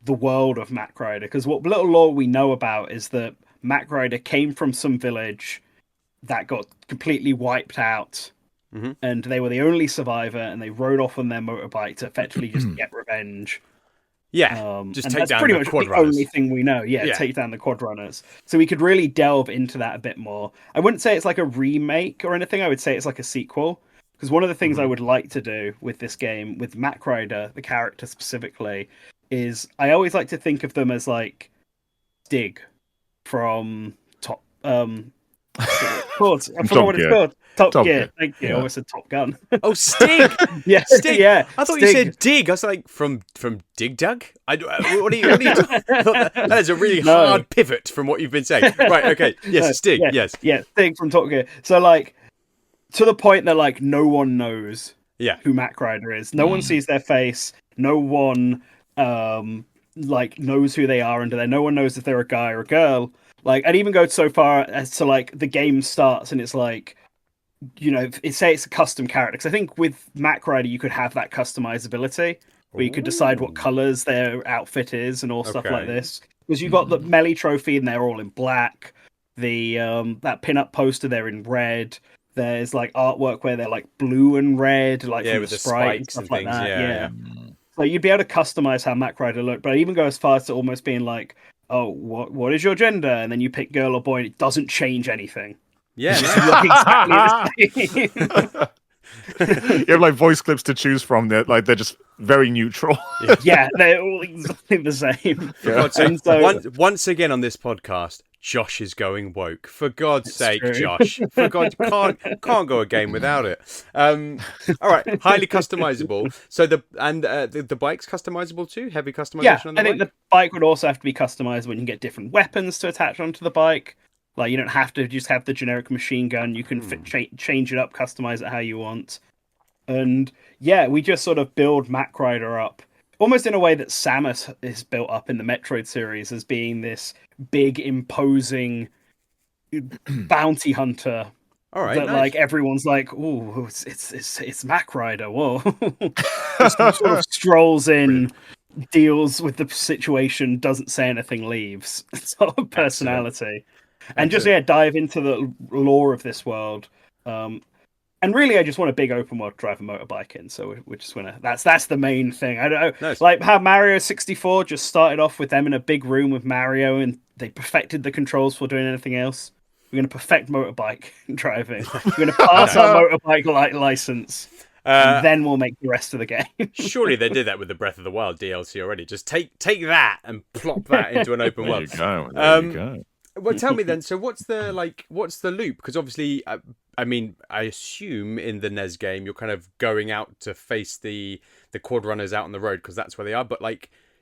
the world of Mach Rider, because what little lore we know about is that Mach Rider came from some village that got completely wiped out. And they were the only survivor, and they rode off on their motorbike to effectively just get revenge. Yeah, just take down pretty the much quad the runners. only thing we know. Yeah, take down the quad runners. So we could really delve into that a bit more. I wouldn't say it's like a remake or anything. I would say it's like a sequel. Because one of the things I would like to do with this game, with Mach Rider, the character specifically, is I always like to think of them as like Stig from Top. I forgot what it's called. Top Gear. Thank you. I almost said Top Gun. Oh, Stig. Stig. Yeah. I thought you said Dig. I was like, from Dig Dug. What are you? That is a really hard pivot from what you've been saying. Right. Okay. Yes, Stig. Yes. Yeah, Stig from Top Gear. So like, to the point that like no one knows who Mach Rider is. No one sees their face. No one like knows who they are under there. No one knows if they're a guy or a girl. Like, I'd even go so far as to, like, the game starts and it's like, you know, say it's a custom character. Because I think with Mach Rider, you could have that customizability, where you could decide what colors their outfit is and all stuff like this. Because you've got the melee trophy and they're all in black. The that pin-up poster, they're in red. There's, like, artwork where they're, like, blue and red, like, from with the the sprite and spikes stuff and like things. that. Yeah. So you'd be able to customize how Mach Rider looked, but I'd even go as far as to almost being like, oh, what is your gender? And then you pick girl or boy, and it doesn't change anything. Yeah, look exactly the same. You have like voice clips to choose from. They're just very neutral. Yeah, they're all exactly the same. Yeah. So, once again on this podcast, Josh is going woke. For God's sake, true. Josh. For God, can't go a game without it. All right, highly customizable. So the bike's customizable too. Heavy customization on the bike. I think the bike would also have to be customizable. You can get different weapons to attach onto the bike. Like you don't have to just have the generic machine gun. You can change it up, customize it how you want. And yeah, we just sort of build Mach Rider up almost in a way that Samus is built up in the Metroid series as being this big, imposing bounty hunter. All right, that nice. like everyone's like, "Ooh, it's Mach Rider." Whoa, just sort of strolls in, deals with the situation, doesn't say anything, leaves. Sort of personality, and just dive into the lore of this world. And really, I just want a big open world to drive a motorbike in. So we're just gonna. That's the main thing. I don't know, nice. Like how Mario 64 just started off with them in a big room with Mario, and they perfected the controls for doing anything else. We're gonna perfect motorbike driving. We're gonna pass our motorbike license, and then we'll make the rest of the game. Surely they did that with the Breath of the Wild DLC already. Just take that and plop that into an open world. There you go. Well, tell me then. So, what's the loop? Because obviously, I mean, I assume in the NES game you're kind of going out to face the quad runners out on the road because that's where they are. But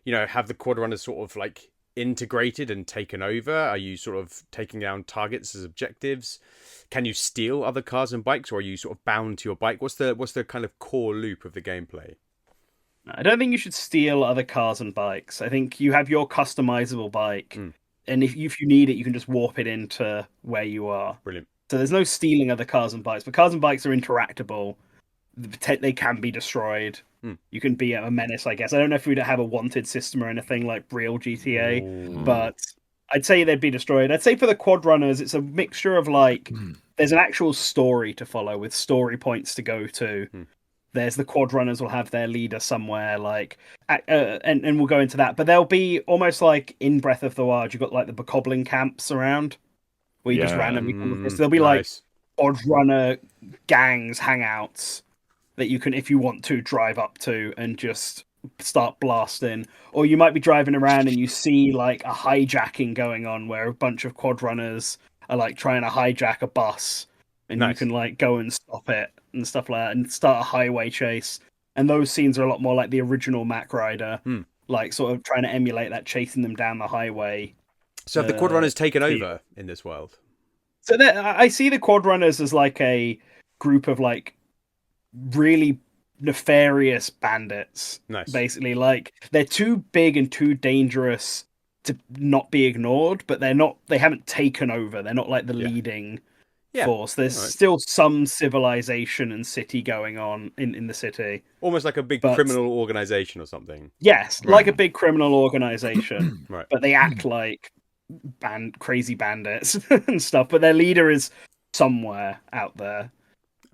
have the quad runners sort of like integrated and taken over? Are you sort of taking down targets as objectives? Can you steal other cars and bikes, or are you sort of bound to your bike? What's the kind of core loop of the gameplay? I don't think you should steal other cars and bikes. I think you have your customizable bike. And if you need it, you can just warp it into where you are. Brilliant. So there's no stealing other cars and bikes, but cars and bikes are interactable. They can be destroyed. You can be a menace, I guess. I don't know if we'd have a wanted system or anything like real GTA, but I'd say they'd be destroyed. I'd say for the quad runners, it's a mixture of there's an actual story to follow with story points to go to. There's the quad runners will have their leader somewhere, and we'll go into that. But they'll be almost like in Breath of the Wild. You've got like the Bokoblin camps around where you just randomly come across. There'll be like quad runner gangs, hangouts that you can, if you want to, drive up to and just start blasting. Or you might be driving around and you see like a hijacking going on where a bunch of quad runners are like trying to hijack a bus, and you can like go and stop it and stuff like that, and start a highway chase. And those scenes are a lot more like the original Mach Rider, like sort of trying to emulate that, chasing them down the highway. So have the quad runners taken over in this world? So I see the quad runners as like a group of like really nefarious bandits. Nice. Basically, like they're too big and too dangerous to not be ignored, but they haven't taken over. They're not like the leading force. There's still some civilization and city going on in the city. Almost like a big criminal organization or something. Yes, like a big criminal organization. Right. But they act like crazy bandits and stuff. But their leader is somewhere out there.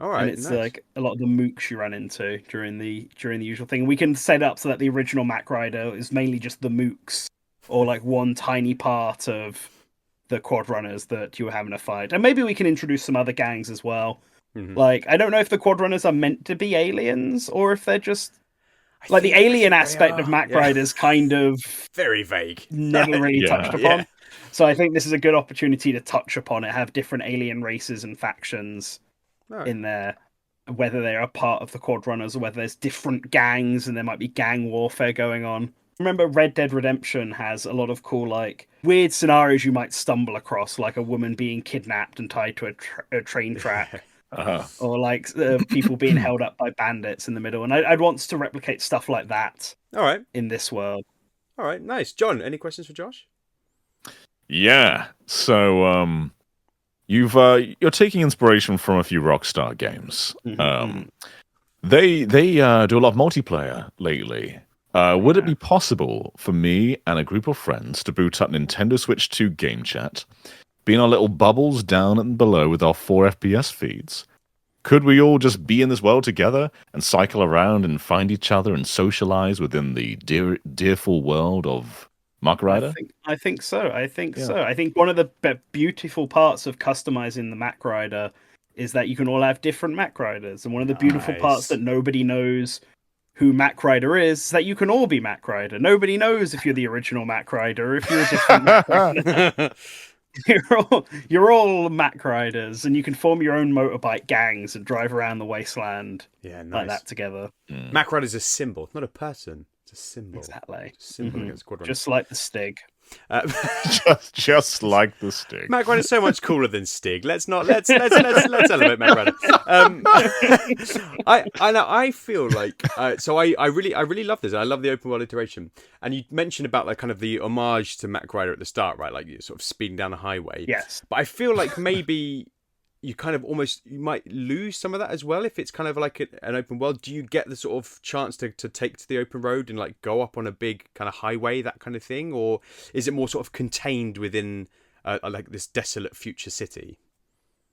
All right. And it's like a lot of the mooks you run into during the usual thing. We can set up so that the original Mach Rider is mainly just the mooks, or like one tiny part of the quad runners that you were having a fight. And maybe we can introduce some other gangs as well. Like, I don't know if the quad runners are meant to be aliens or if they're just like the alien aspect of Mach Rider's kind of very vague, never really touched upon. So I think this is a good opportunity to touch upon it, have different alien races and factions in there, whether they're a part of the quad runners or whether there's different gangs and there might be gang warfare going on. Remember, Red Dead Redemption has a lot of cool, like, weird scenarios you might stumble across, like a woman being kidnapped and tied to a train track, or like people being held up by bandits in the middle. And I'd want to replicate stuff like that. All right, in this world. All right, nice. John, any questions for Josh? Yeah. So, you're taking inspiration from a few Rockstar games. They do a lot of multiplayer lately. Would it be possible for me and a group of friends to boot up Nintendo Switch 2 Game Chat, be in our little bubbles down and below with our 4 FPS feeds? Could we all just be in this world together and cycle around and find each other and socialize within the dearful world of Mach Rider? I think so. I think one of the beautiful parts of customizing the Mach Rider is that you can all have different Mach Riders. And one of the beautiful parts that nobody knows who Mach Rider is that you can all be Mach Rider. Nobody knows if you're the original Mach Rider or if you're a different Mach Rider. you're all Mach Riders, and you can form your own motorbike gangs and drive around the wasteland. Yeah, nice. Like that together. Mach Rider's a symbol, not a person. It's a symbol. Exactly. It's a symbol against Quad Runners. Just like the Stig. just like the Stig. Mach Rider's so much cooler than Stig. Let's elevate Mach Rider. I feel like I really love this. I love the open world iteration. And you mentioned about like kind of the homage to Mach Rider at the start, right? Like you're sort of speeding down a highway. Yes. But I feel like maybe you kind of you might lose some of that as well if it's kind of like an open world. Do you get the sort of chance to take to the open road and like go up on a big kind of highway, that kind of thing, or is it more sort of contained within like this desolate future city?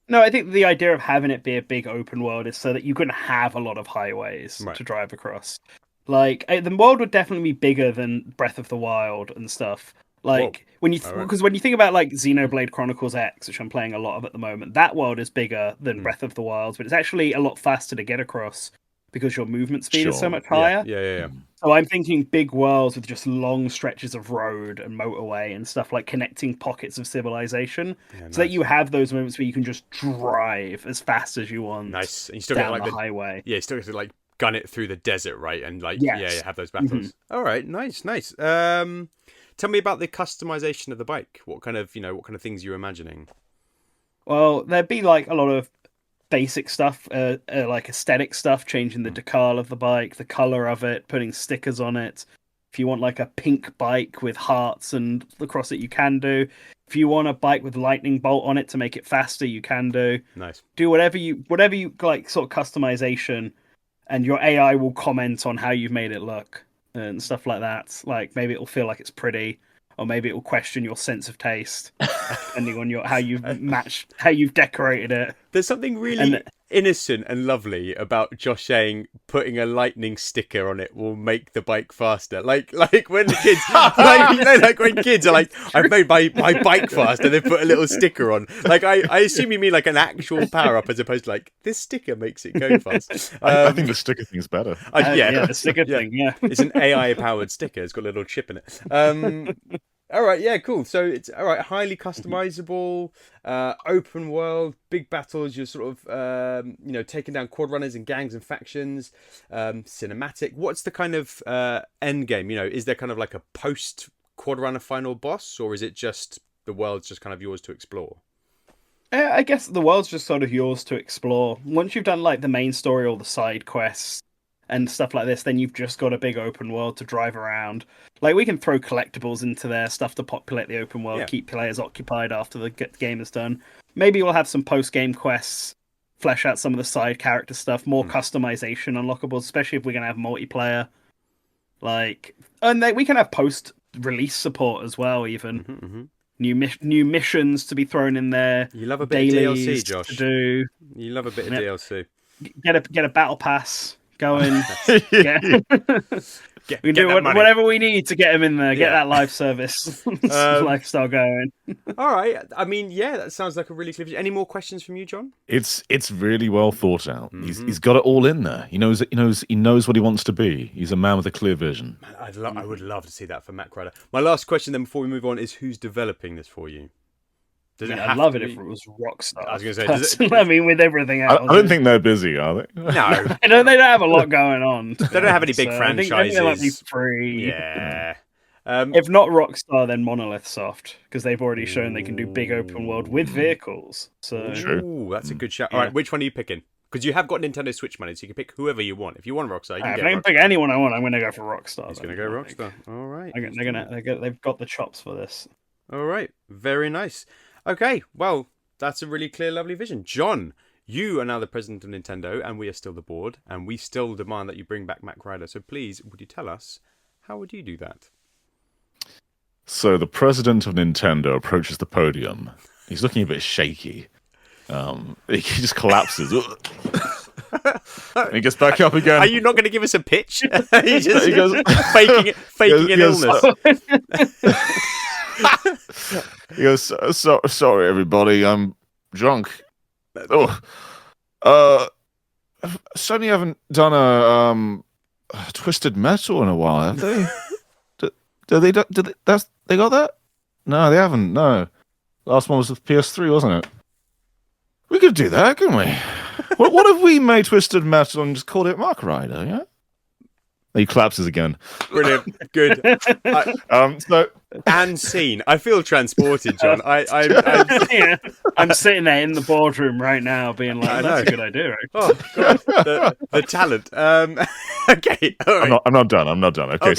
No, I think the idea of having it be a big open world is so that you can have a lot of highways to drive across. Like the world would definitely be bigger than Breath of the Wild and stuff. Like when you think about like Xenoblade Chronicles X, which I'm playing a lot of at the moment, that world is bigger than Breath of the Wild, but it's actually a lot faster to get across because your movement speed is so much higher. Yeah. So I'm thinking big worlds with just long stretches of road and motorway and stuff, like connecting pockets of civilization, so that you have those moments where you can just drive as fast as you want. Nice. And you still down get like the highway. Yeah, you still get to like gun it through the desert, right? And like you have those battles. All right, nice. Tell me about the customization of the bike. What kind of things you're imagining? Well, there'd be like a lot of basic stuff, like aesthetic stuff, changing the decal of the bike, the color of it, putting stickers on it. If you want like a pink bike with hearts and across it, you can do. If you want a bike with lightning bolt on it to make it faster, you can do. Nice. Do whatever you like, sort of customization, and your AI will comment on how you've made it look and stuff like that. Like maybe it'll feel like it's pretty, or maybe it will question your sense of taste, depending on how you've decorated it. There's something really innocent and lovely about Josh saying putting a lightning sticker on it will make the bike faster. Like when the kids, like when kids are like, I've made my bike faster, they put a little sticker on. Like I assume you mean like an actual power up as opposed to like this sticker makes it go fast. I think the sticker thing's better. The sticker thing. Yeah, it's an AI powered sticker. It's got a little chip in it. All right, yeah, cool. So it's all right, highly customizable, open world, big battles. You're sort of, taking down quad runners and gangs and factions. Cinematic. What's the kind of end game? Is there kind of like a post quad runner final boss, or is it just the world's just kind of yours to explore? I guess the world's just sort of yours to explore. Once you've done like the main story or the side quests and stuff like this, then you've just got a big open world to drive around. Like we can throw collectibles into there, stuff to populate the open world, keep players occupied after the game is done. Maybe we'll have some post-game quests, flesh out some of the side character stuff, more customization unlockables, especially if we're going to have multiplayer. We can have post-release support as well, even. New missions to be thrown in there. You love a bit of DLC, Josh. To do. You love a bit of DLC. Get a battle pass going. We do whatever we need to get him in there. Get that live service lifestyle going. All right. I mean, yeah, that sounds like a really clever. Any more questions from you, John? It's really well thought out. He's got it all in there. He knows what he wants to be. He's a man with a clear vision. Man, I would love to see that for Mach Rider. My last question then before we move on is who's developing this for you? I'd love it if it was Rockstar. I was going to say, I mean, with everything else. I don't think they're busy, are they? No, they don't have a lot going on. They don't have any big franchises. I think they might be free. Yeah. If not Rockstar, then Monolith Soft, because they've already shown they can do big open world with vehicles. So, ooh, that's a good shout. All right, which one are you picking? Because you have got Nintendo Switch money, so you can pick whoever you want. If you want Rockstar, you can if I can pick anyone I want, I'm going to go for Rockstar. He's going to go Rockstar. All right. They've got the chops for this. All right. Very nice. Okay, well, that's a really clear, lovely vision. John, you are now the president of Nintendo, and we are still the board, and we still demand that you bring back Mach Rider. So please, would you tell us, how would you do that? So the president of Nintendo approaches the podium. He's looking a bit shaky. He just collapses. And he gets back up again. Are you not going to give us a pitch? He goes faking an illness. He goes, sorry everybody, I'm drunk. Sony haven't done a Twisted Metal in a while, have they? They got that? No, they haven't. No. Last one was with PS3, wasn't it? We could do that, couldn't we? What if we made Twisted Metal and just called it Mach Rider, yeah? He collapses again. Brilliant. Good. And scene. I feel transported, John. I'm sitting there in the boardroom right now being like, that's a good idea, right? Oh, God. The talent. Okay. All right. I'm not done. Okay.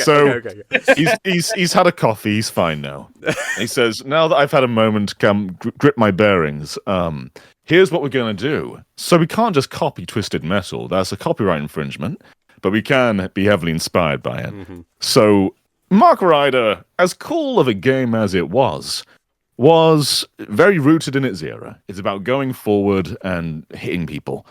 He's had a coffee. He's fine now. He says, now that I've had a moment to come grip my bearings, here's what we're going to do. So we can't just copy Twisted Metal. That's a copyright infringement. But we can be heavily inspired by it. Mm-hmm. So, Mach Rider, as cool of a game as it was very rooted in its era. It's about going forward and hitting people.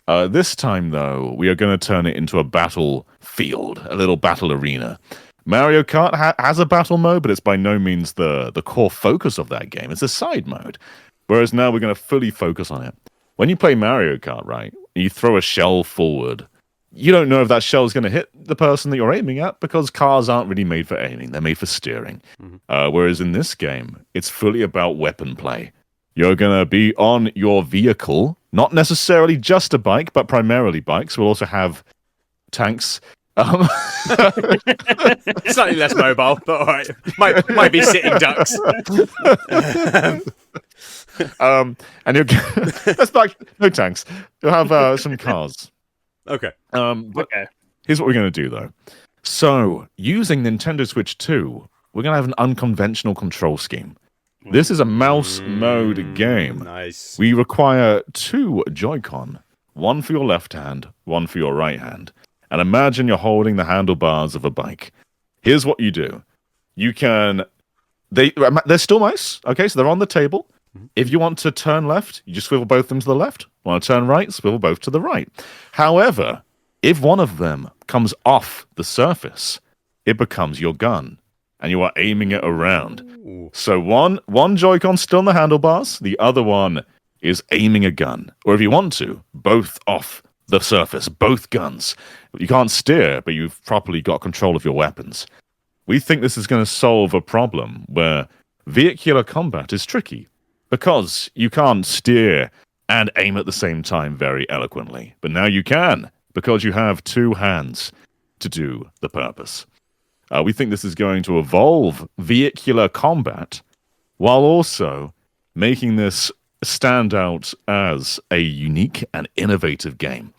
This time, though, we are going to turn it into a battlefield, a little battle arena. Mario Kart has a battle mode, but it's by no means the core focus of that game. It's a side mode. Whereas now we're going to fully focus on it. When you play Mario Kart, right, you throw a shell forward, you don't know if that shell is going to hit the person that you're aiming at because cars aren't really made for aiming. They're made for steering. Mm-hmm. Whereas in this game, it's fully about weapon play. You're going to be on your vehicle, not necessarily just a bike, but primarily bikes. We'll also have tanks. Slightly less mobile, but all right. Might be sitting ducks. And you're that's back. No tanks. You'll have some cars. Okay. Okay. Here's what we're going to do, though. So, using Nintendo Switch 2, we're going to have an unconventional control scheme. This is a mouse mode game. Nice. We require 2 Joy-Con, one for your left hand, one for your right hand. And imagine you're holding the handlebars of a bike. Here's what you do. You can... They're still mice, okay? So they're on the table. If you want to turn left, you just swivel both of them to the left. Want to turn right, swivel both to the right. However, if one of them comes off the surface, it becomes your gun, and you are aiming it around. Ooh. So one Joy-Con's still on the handlebars, the other one is aiming a gun. Or if you want to, both off the surface, both guns. You can't steer, but you've properly got control of your weapons. We think this is going to solve a problem where vehicular combat is tricky. Because you can't steer and aim at the same time very eloquently. But now you can, because you have 2 hands to do the purpose. We think this is going to evolve vehicular combat, while also making this stand out as a unique and innovative game.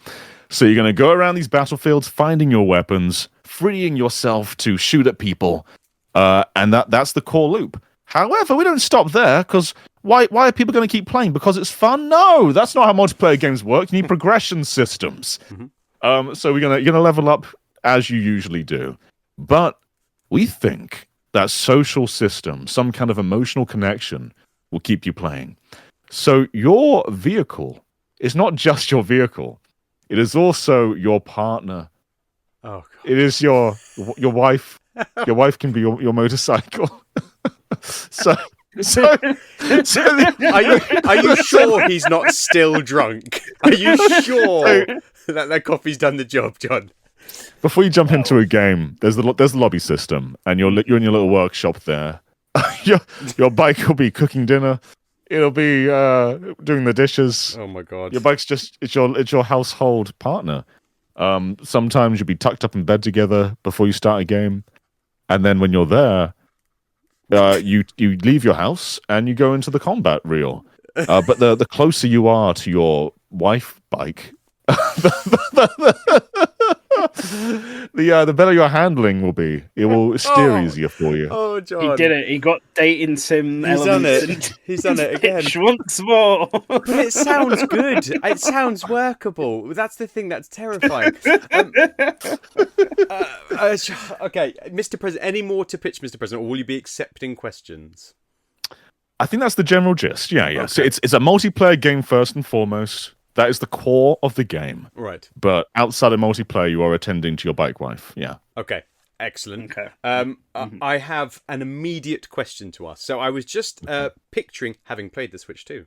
So you're going to go around these battlefields, finding your weapons, freeing yourself to shoot at people, and that's the core loop. However, we don't stop there, because why are people going to keep playing? Because it's fun? No, that's not how multiplayer games work. You need progression systems. Mm-hmm. So you're gonna level up as you usually do. But we think that social system, some kind of emotional connection, will keep you playing. So your vehicle is not just your vehicle. It is also your partner. Oh, God. It is your wife. Your wife can be your motorcycle. Are you sure he's not still drunk? Are you sure that coffee's done the job, John? Before you jump into a game, there's the lobby system, and you're in your little workshop there. your bike will be cooking dinner. It'll be doing the dishes. Oh my God! Your bike's it's your household partner. Sometimes you'll be tucked up in bed together before you start a game, and then when you're there. You leave your house and you go into the combat reel. But the closer you are to your wife bike, the better your handling will be. It will steer easier for you. Oh, John. He did it. He got dating sim elements. He's done it again. Once more. But it sounds good. It sounds workable. That's the thing that's terrifying. Okay, Mr. President, any more to pitch, Mr. President, or will you be accepting questions? I think that's the general gist. Yeah. Okay. So it's a multiplayer game first and foremost. That is the core of the game. Right. But outside of multiplayer, you are attending to your bike wife. Yeah. Okay. Excellent. Okay. I have an immediate question to ask. So I was just picturing, having played the Switch 2,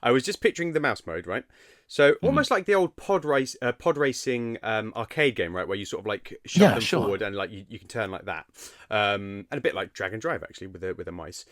I was just picturing the mouse mode, right? So almost like the old pod racing arcade game, right, where you sort of like shove them forward and like you can turn like that, and a bit like Drag and Drive actually with a mice.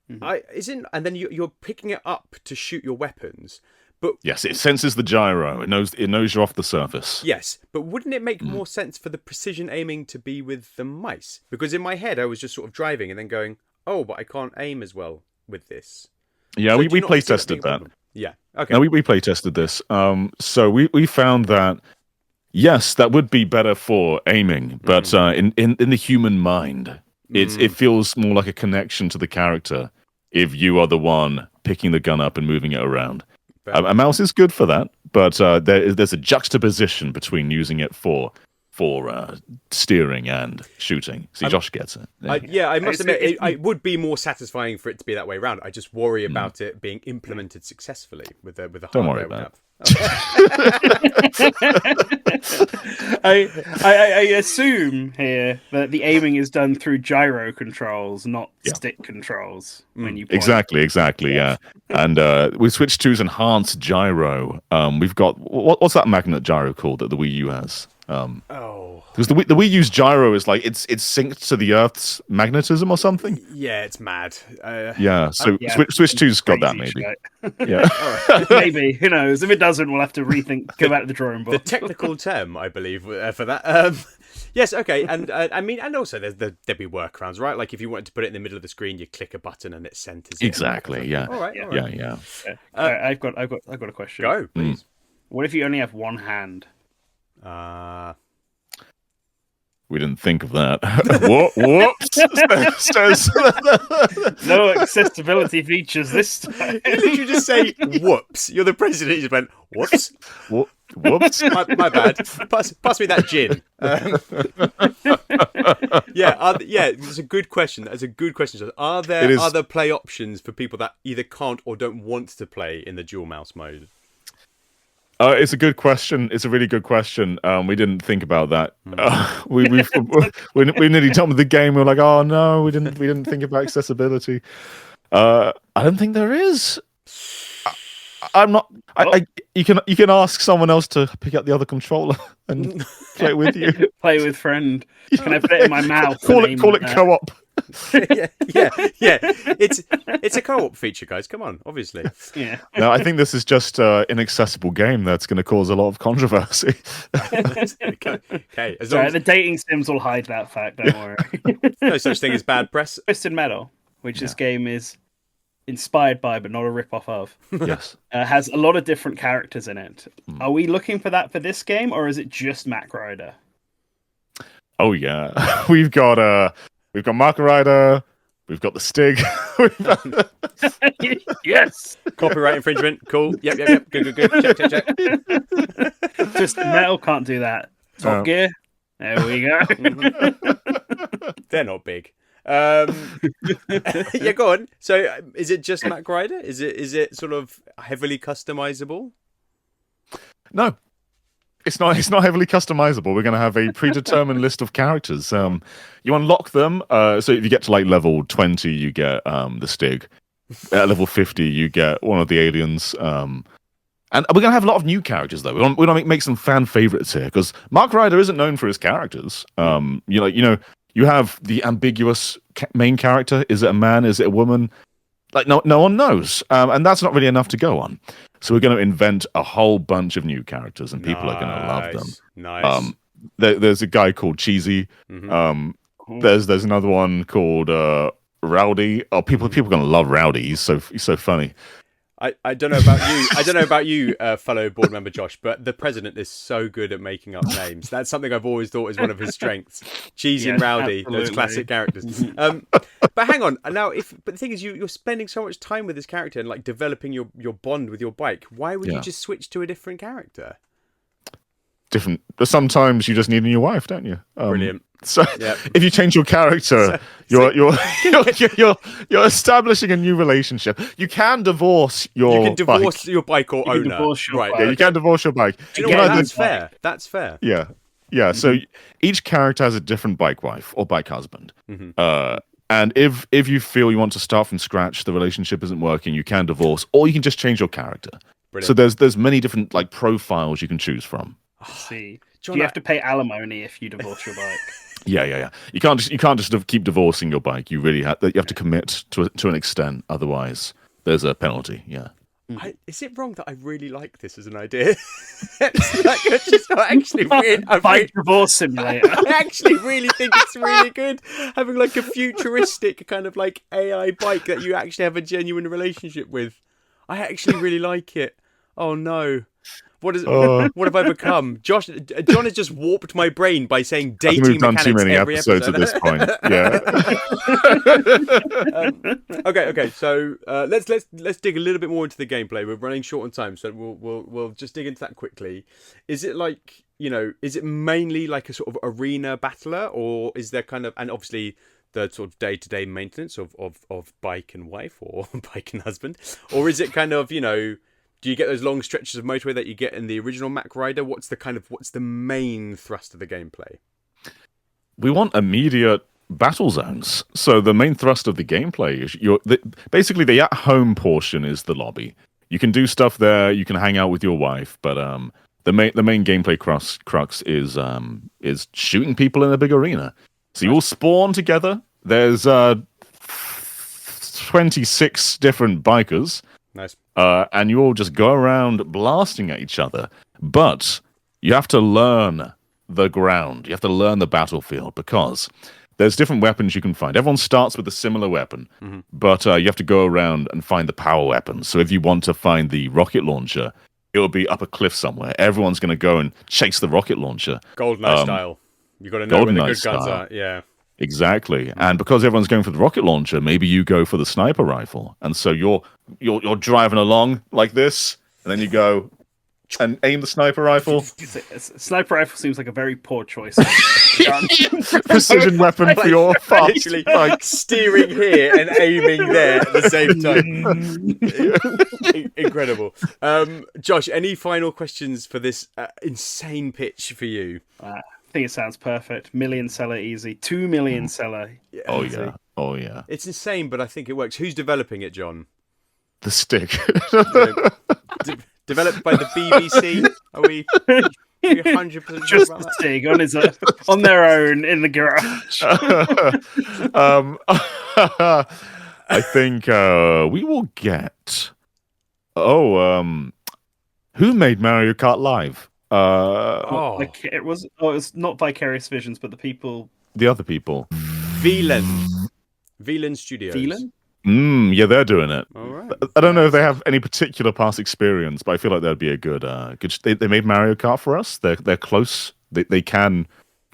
And then you're picking it up to shoot your weapons. But yes, it senses the gyro. It knows you're off the surface. Yes, but wouldn't it make more sense for the precision aiming to be with the mice? Because in my head, I was just sort of driving and then going, "Oh, but I can't aim as well with this." Yeah, so we play tested that. Yeah, okay. No, we play tested this. So we found that yes, that would be better for aiming, but in the human mind, it feels more like a connection to the character if you are the one picking the gun up and moving it around. A mouse is good for that, but there's a juxtaposition between using it for steering and shooting. See, Josh gets it. I must admit, it would be more satisfying for it to be that way around. I just worry about it being implemented successfully with a hardware. Don't worry about it. I assume here that the aiming is done through gyro controls, not stick controls. When you point. Exactly, yeah. And we switched to enhanced gyro. We've got what's that magnet gyro called that the Wii U has? Because the Wii U's gyro is like it's synced to the Earth's magnetism or something. Yeah, it's mad. So Switch 2's got that maybe. Yeah, maybe. Who knows? If it doesn't, we'll have to go back to the drawing board. The technical term, I believe, for that. Yes, okay, and and also there'd be workarounds, right? Like if you wanted to put it in the middle of the screen, you click a button and it centers it. Exactly. Yeah. All right. Yeah. I've got a question. Go, please. What if you only have one hand? We didn't think of that. Whoops! No accessibility features this time. You literally just say "whoops." You're the president. You just went "whoops." Whoops! My bad. Pass me that gin. It's a good question. That's a good question. Are there other play options for people that either can't or don't want to play in the dual mouse mode? It's a good question. It's a really good question. We didn't think about that. We nearly jumped with the game. We were like, oh no, we didn't think about accessibility. I don't think there is. I'm not. You can ask someone else to pick up the other controller and play it with you. Play with friend. Can I put it in my mouth? Call it co-op. yeah. It's a co-op feature, guys. Come on, obviously. Yeah. No, I think this is just an inaccessible game that's going to cause a lot of controversy. Okay. The dating sims will hide that fact. Don't worry. No such thing as bad press. Twisted Metal, which this game is inspired by, but not a rip-off of. Yes. Has a lot of different characters in it. Are we looking for that for this game, or is it just Mach Rider? Oh yeah, we've got Mach Rider. We've got the Stig. Yes. Copyright infringement. Cool. Yep. Good. Check. Twisted Metal can't do that. Top Gear. There we go. They're not big. Go on. So, is it just Mach Rider? Is it sort of heavily customizable? No. It's not heavily customizable. We're going to have a predetermined list of characters. You unlock them. So if you get to like level 20, you get the Stig. At level 50, you get one of the aliens. And we're going to have a lot of new characters, though. We want to make some fan favorites here, because Mach Rider isn't known for his characters. You have the ambiguous main character. Is it a man? Is it a woman? Like no one knows, and that's not really enough to go on. So we're going to invent a whole bunch of new characters, and people are going to love them. Nice. There's a guy called Cheesy. There's another one called Rowdy. Oh, people are going to love Rowdy. He's so funny. I don't know about you. I don't know about you, fellow board member Josh, but the president is so good at making up names. That's something I've always thought is one of his strengths. Cheesy and Rowdy, absolutely. Those classic characters. But hang on. Now, but the thing is, you're spending so much time with this character and like developing your bond with your bike. Why would you just switch to a different character? Different. But sometimes you just need a new wife, don't you? Brilliant. So if you change your character, you're establishing a new relationship. You can divorce your your bike or owner. Right. Yeah, you can divorce your bike. That's fair. That's fair. Yeah. Mm-hmm. So each character has a different bike wife or bike husband. Mm-hmm. And if you feel you want to start from scratch, the relationship isn't working, you can divorce, or you can just change your character. Brilliant. So there's many different like profiles you can choose from. See. John, do you have to pay alimony if you divorce your bike? Yeah. You can't just sort of keep divorcing your bike. You really have to commit to an extent. Otherwise, there's a penalty. Yeah. Is it wrong that I really like this as an idea? It's just not actually weird. Bike divorce simulator. I actually really think it's really good. Having like a futuristic kind of like AI bike that you actually have a genuine relationship with. I actually really like it. Oh no. What have I become? John has just warped my brain by saying dating we've done mechanics too many every episodes episode. at this point. Yeah. Okay. So let's dig a little bit more into the gameplay. We're running short on time, so we'll just dig into that quickly. Is it like, is it mainly like a sort of arena battler, or is there kind of, and obviously the sort of day-to-day maintenance of bike and wife or bike and husband, or is it kind of, do you get those long stretches of motorway that you get in the original Mach Rider? What's the main thrust of the gameplay? We want immediate battle zones. So the main thrust of the gameplay is basically the at-home portion is the lobby. You can do stuff there. You can hang out with your wife, but the main gameplay crux is shooting people in a big arena. So you all spawn together. There's 26 different bikers. Nice. And you all just go around blasting at each other. But you have to learn the ground. You have to learn the battlefield because there's different weapons you can find. Everyone starts with a similar weapon, but you have to go around and find the power weapons. So if you want to find the rocket launcher, it'll be up a cliff somewhere. Everyone's going to go and chase the rocket launcher. GoldenEye style. You've got to know where the good guns are. Yeah. Exactly. And because everyone's going for the rocket launcher, maybe you go for the sniper rifle. And so you're driving along like this, and then you go and aim the sniper rifle. Sniper rifle seems like a very poor choice. Precision weapon for your fast literally like steering here and aiming there at the same time. Incredible. Josh, any final questions for this insane pitch for you? I think it sounds perfect. Million seller easy. 2 million seller. Oh easy. Oh yeah. It's insane, but I think it works. Who's developing it, John? The stick. Developed by the BBC? Are we 100% sure Just about the that? Stig on their own in the garage. I think we will get. Who made Mario Kart Live? It was not Vicarious Visions, but the other people. VLAN Studios. VLAN? Yeah, they're doing it. All right. I don't know if they have any particular past experience, but I feel like that'd be a good. They made Mario Kart for us. They're close. They can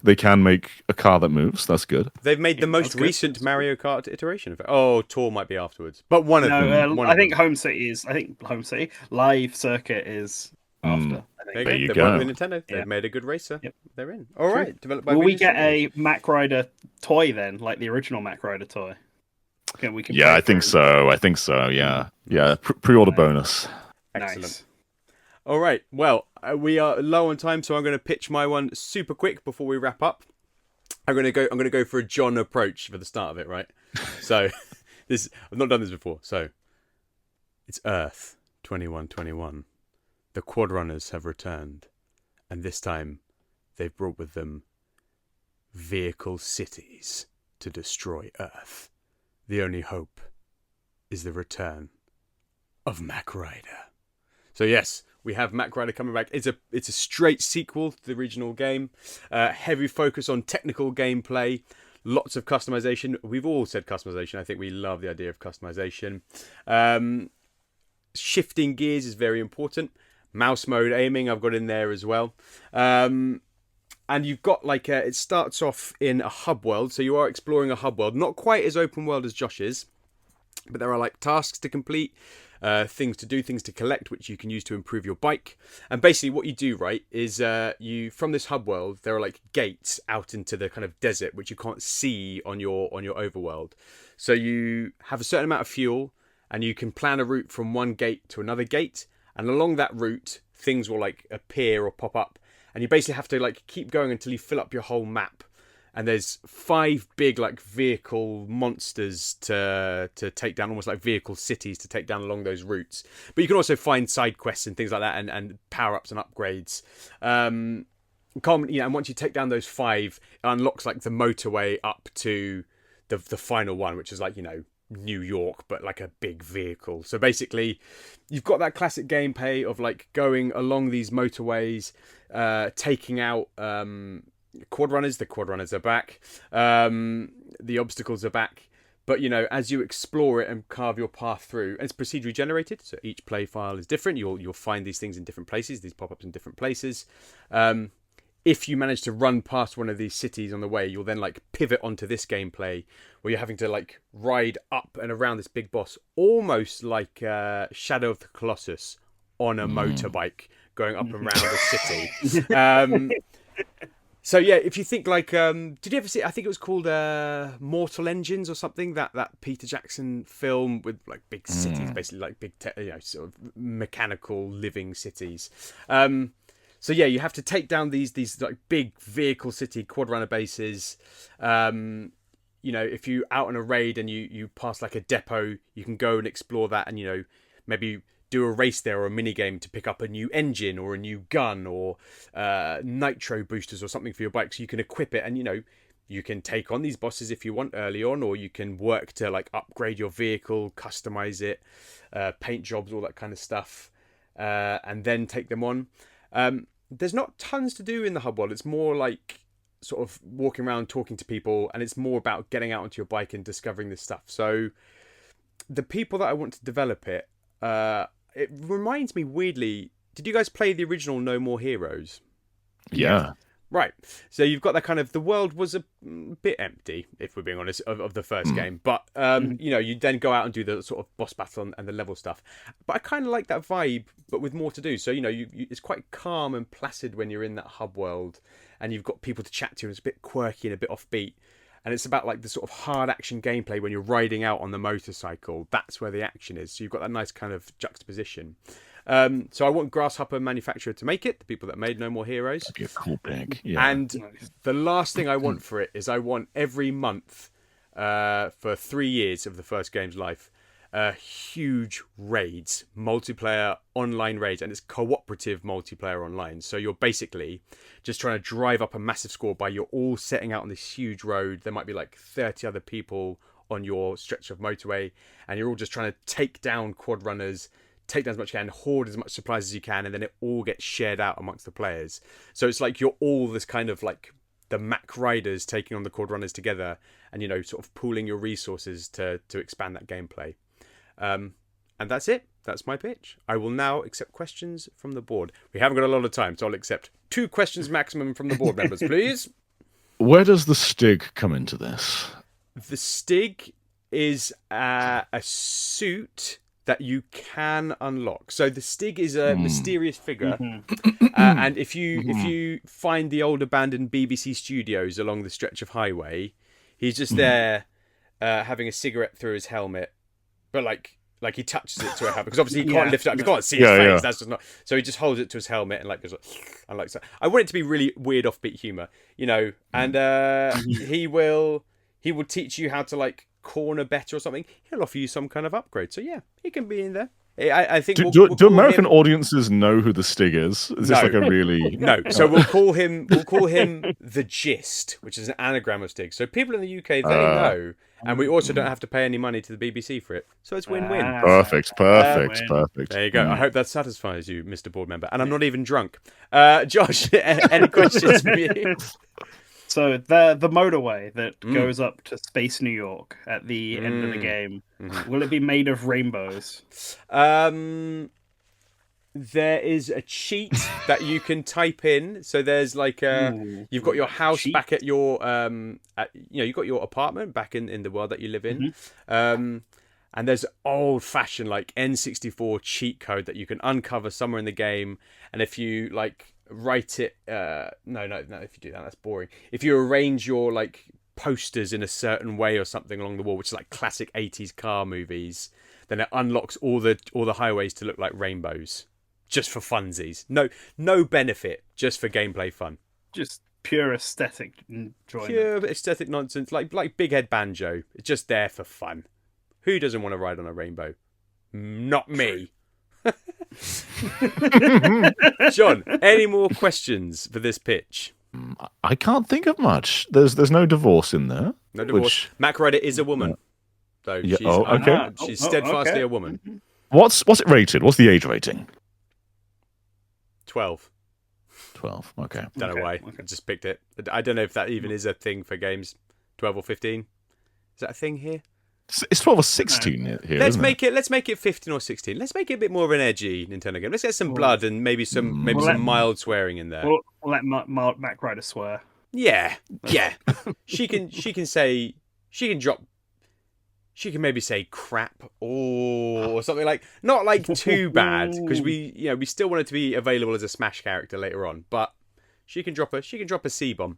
make a car that moves. That's good. They've made the most recent Mario Kart iteration of it. Oh, Tour might be afterwards, but one of them. I think Home City Live Circuit is after. There you They've go. worked with Nintendo. They've made a good racer. Yep. They're in. All right. Developed by Will we VLAN get Studios. a Mach Rider toy then, like the original Mach Rider toy? I think so. Yeah. Pre-order bonus. Excellent. Nice. All right. Well, we are low on time, so I'm going to pitch my one super quick before we wrap up. I'm going to go for a John approach for the start of it, right? So, I've not done this before. So, it's Earth 2121. The Quad Runners have returned, and this time they've brought with them vehicle cities to destroy Earth. The only hope is the return of Mach Rider. So yes, we have Mach Rider coming back. It's a straight sequel to the original game. Heavy focus on technical gameplay. Lots of customization. We've all said customization. I think we love the idea of customization. Shifting gears is very important. Mouse mode aiming I've got in there as well. And you've got it starts off in a hub world, so you are exploring a hub world. Not quite as open world as Josh's, but there are tasks to complete, things to do, things to collect, which you can use to improve your bike. And basically what you do, right, is you from this hub world, there are gates out into the kind of desert, which you can't see on your overworld. So you have a certain amount of fuel, and you can plan a route from one gate to another gate, and along that route, things will appear or pop up. And you basically have to keep going until you fill up your whole map. And there's 5 big vehicle monsters to take down, almost like vehicle cities to take down along those routes. But you can also find side quests and things like that, and power-ups and upgrades. and once you take down those 5, it unlocks like the motorway up to the final one, which is like, New York, but like a big vehicle. So basically, you've got that classic gameplay of like going along these motorways, taking out quad runners. The quad runners are back. The obstacles are back. But, as you explore it and carve your path through, it's procedurally generated, so each play file is different. You'll find these things in different places, these pop-ups in different places. If you manage to run past one of these cities on the way, you'll then like pivot onto this gameplay where you're having to like ride up and around this big boss, almost like Shadow of the Colossus on a motorbike going up and around the city. So yeah, if you think like, did you ever see? I think it was called Mortal Engines or something. That Peter Jackson film with like big cities, basically like big, sort of mechanical living cities. So yeah, you have to take down these like big vehicle city quad runner bases. If you out on a raid and you pass like a depot, you can go and explore that, and maybe do a race there or a mini game to pick up a new engine or a new gun or nitro boosters or something for your bike, so you can equip it, and you can take on these bosses if you want early on, or you can work to like upgrade your vehicle, customize it, paint jobs, all that kind of stuff, and then take them on. There's not tons to do in the hub world. It's more like sort of walking around talking to people, and it's more about getting out onto your bike and discovering this stuff. So the people that I want to develop it, it reminds me weirdly, did you guys play the original No More Heroes? Yeah. Right. So you've got that kind of, the world was a bit empty, if we're being honest, of the first game. But, you then go out and do the sort of boss battle and the level stuff. But I kind of like that vibe, but with more to do. So, it's quite calm and placid when you're in that hub world, and you've got people to chat to, and it's a bit quirky and a bit offbeat. And it's about like the sort of hard action gameplay when you're riding out on the motorcycle. That's where the action is. So you've got that nice kind of juxtaposition. So I want Grasshopper Manufacturer to make it, the people that made No More Heroes. That'd be a cool pick. Yeah. And the last thing I want for it is I want every month for 3 years of the first game's life, huge raids, multiplayer online raids, and it's cooperative multiplayer online. So you're basically just trying to drive up a massive score by you're all setting out on this huge road. There might be like 30 other people on your stretch of motorway, and you're all just trying to take down quad runners, take down as much as you can, hoard as much supplies as you can, and then it all gets shared out amongst the players. So it's like you're all this kind of like the Mach Riders taking on the quad runners together, and sort of pooling your resources to expand that gameplay. And that's it. That's my pitch. I will now accept questions from the board. We haven't got a lot of time, so I'll accept 2 questions maximum from the board members, please. Where does the Stig come into this? The Stig is a suit that you can unlock. So the Stig is a mysterious figure, and if you find the old abandoned BBC studios along the stretch of highway, he's just there having a cigarette through his helmet, but like he touches it to a helmet, because obviously he can't lift it up, you can't see his face. Yeah. That's just not. So he just holds it to his helmet and goes and like so. I want it to be really weird, offbeat humor, and he will teach you how to like corner better or something. He'll offer you some kind of upgrade. So yeah, he can be in there. I think. Do American audiences know who the Stig is? Is this like a really no? So we'll call him the Gist, which is an anagram of Stig. So people in the UK, they know, and we also don't have to pay any money to the BBC for it. So it's win-win. Perfect. There you go. I hope that satisfies you, Mr. Board Member. And I'm not even drunk. Josh, any questions from you? So the motorway that goes up to Space New York at the end of the game, will it be made of rainbows? There is a cheat that you can type in. So there's like you've got your house back at your you've got your apartment back in the world that you live in. And there's old-fashioned like N64 cheat code that you can uncover somewhere in the game, and if you like write it no if you do that's boring. If you arrange your like posters in a certain way or something along the wall, which is like classic 80s car movies, then it unlocks all the highways to look like rainbows, just for funsies. No benefit, just for gameplay fun, just pure aesthetic enjoyment. Pure aesthetic nonsense, like Big Head Banjo. It's just there for fun. Who doesn't want to ride on a rainbow? Not me. John, any more questions for this pitch? I can't think of much. There's no divorce in there. No divorce. Mach Rider is a woman. So yeah. she's, okay. She's steadfastly a woman. What's it rated? What's the age rating? 12. 12. Okay. Don't know why. I just picked it. I don't know if that even is a thing for games. 12 or 15. Is that a thing here? It's 12 or 16 here. Let's make it 15 or 16. Let's make it a bit more of an edgy Nintendo game. Let's get some blood and maybe some mild swearing in there. We'll let Mach Rider swear. Yeah. She can maybe say crap or something like, not like too bad, because we still want it to be available as a Smash character later on, but she can drop a C-bomb.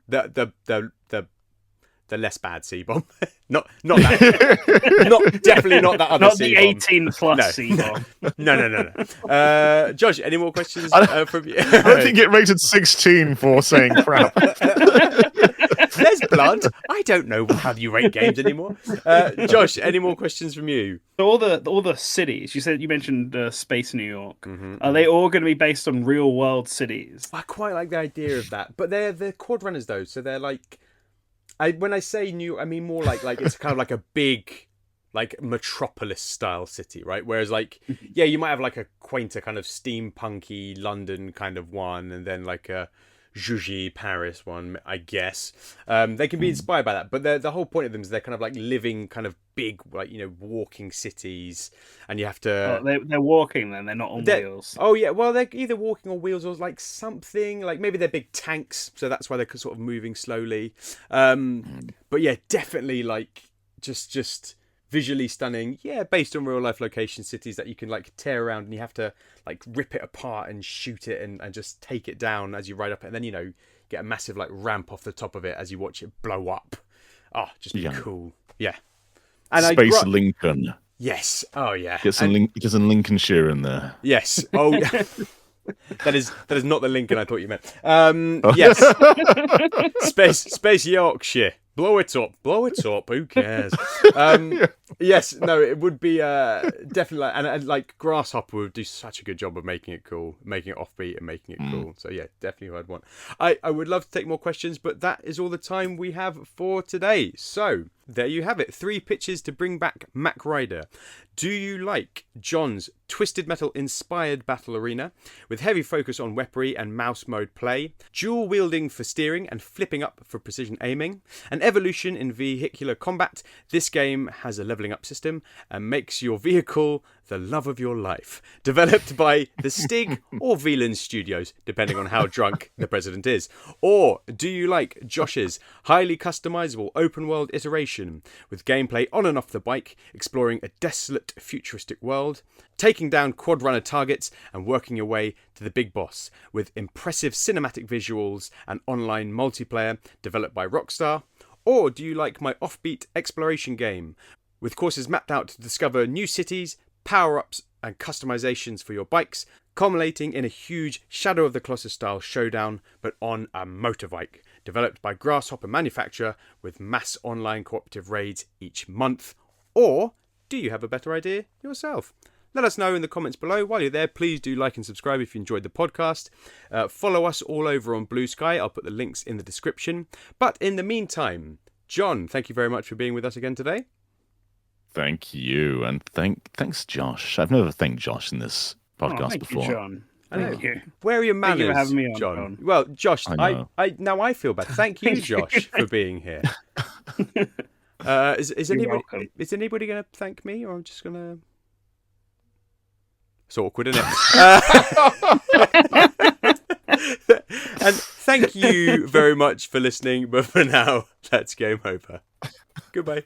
The less bad C-bomb. not that. Definitely not that other C-bomb. Not the 18 plus C-bomb. No. Josh, any more questions from you? I don't think it rated 16 for saying crap. There's blood. I don't know how you rate games anymore. Josh, any more questions from you? So all the cities, you mentioned Space New York. Are they all going to be based on real world cities? I quite like the idea of that, but they're quad runners though, so they're like. When I say new, I mean more like it's kind of like a big, like metropolis style city, right? Whereas you might have like a quainter kind of steampunky London kind of one, and then like a Jugy Paris one, I guess. They can be inspired by that, but the whole point of them is they're kind of like living kind of big, like, walking cities, and you have to. They're walking then. They're not on wheels. Oh yeah, well they're either walking on wheels or like something like maybe they're big tanks, so that's why they're sort of moving slowly. But yeah, definitely like just visually stunning. Yeah, based on real life location cities that you can like tear around, and you have to like rip it apart and shoot it and just take it down as you ride up it, and then get a massive like ramp off the top of it as you watch it blow up. Oh, just cool. Yeah. And Space Lincoln. Yes. Oh yeah. Get some Lincolnshire in there. Yes. Oh yeah. That is not the Lincoln I thought you meant. Yes. Space Yorkshire. Blow it up. Who cares? Yes, no, it would be definitely, and like Grasshopper would do such a good job of making it cool, making it offbeat, and making it cool. So yeah, definitely who I'd want. I would love to take more questions, but that is all the time we have for today. So there you have it. 3 pitches to bring back Mach Rider. Do you like John's Twisted Metal inspired battle arena with heavy focus on weaponry and mouse mode play, dual wielding for steering and flipping up for precision aiming, an evolution in vehicular combat? This game has a leveling up system and makes your vehicle the love of your life. Developed by the Stig or Veland Studios, depending on how drunk the president is. Or do you like Josh's highly customizable open world iteration with gameplay on and off the bike, exploring a desolate futuristic world, taking down quad runner targets and working your way to the big boss with impressive cinematic visuals and online multiplayer developed by Rockstar? Or do you like my offbeat exploration game with courses mapped out to discover new cities, power-ups and customizations for your bikes, culminating in a huge Shadow of the Colossus style showdown but on a motorbike, developed by Grasshopper manufacturer with mass online cooperative raids each month? Or do you have a better idea yourself? Let us know in the comments below. While you're there, please do like and subscribe if you enjoyed the podcast. Follow us all over on BlueSky. I'll put the links in the description. But in the meantime, John, thank you very much for being with us again today. Thank you, and thanks, Josh. I've never thanked Josh in this podcast before. Thank you, John. Thank you. Where are your manners, Thank you for having me on, John? Well, Josh, I feel bad. Thank you, Josh, for being here. Is anybody going to thank me, or I'm just going to? It's awkward, isn't it? And thank you very much for listening. But for now, that's game over. Goodbye.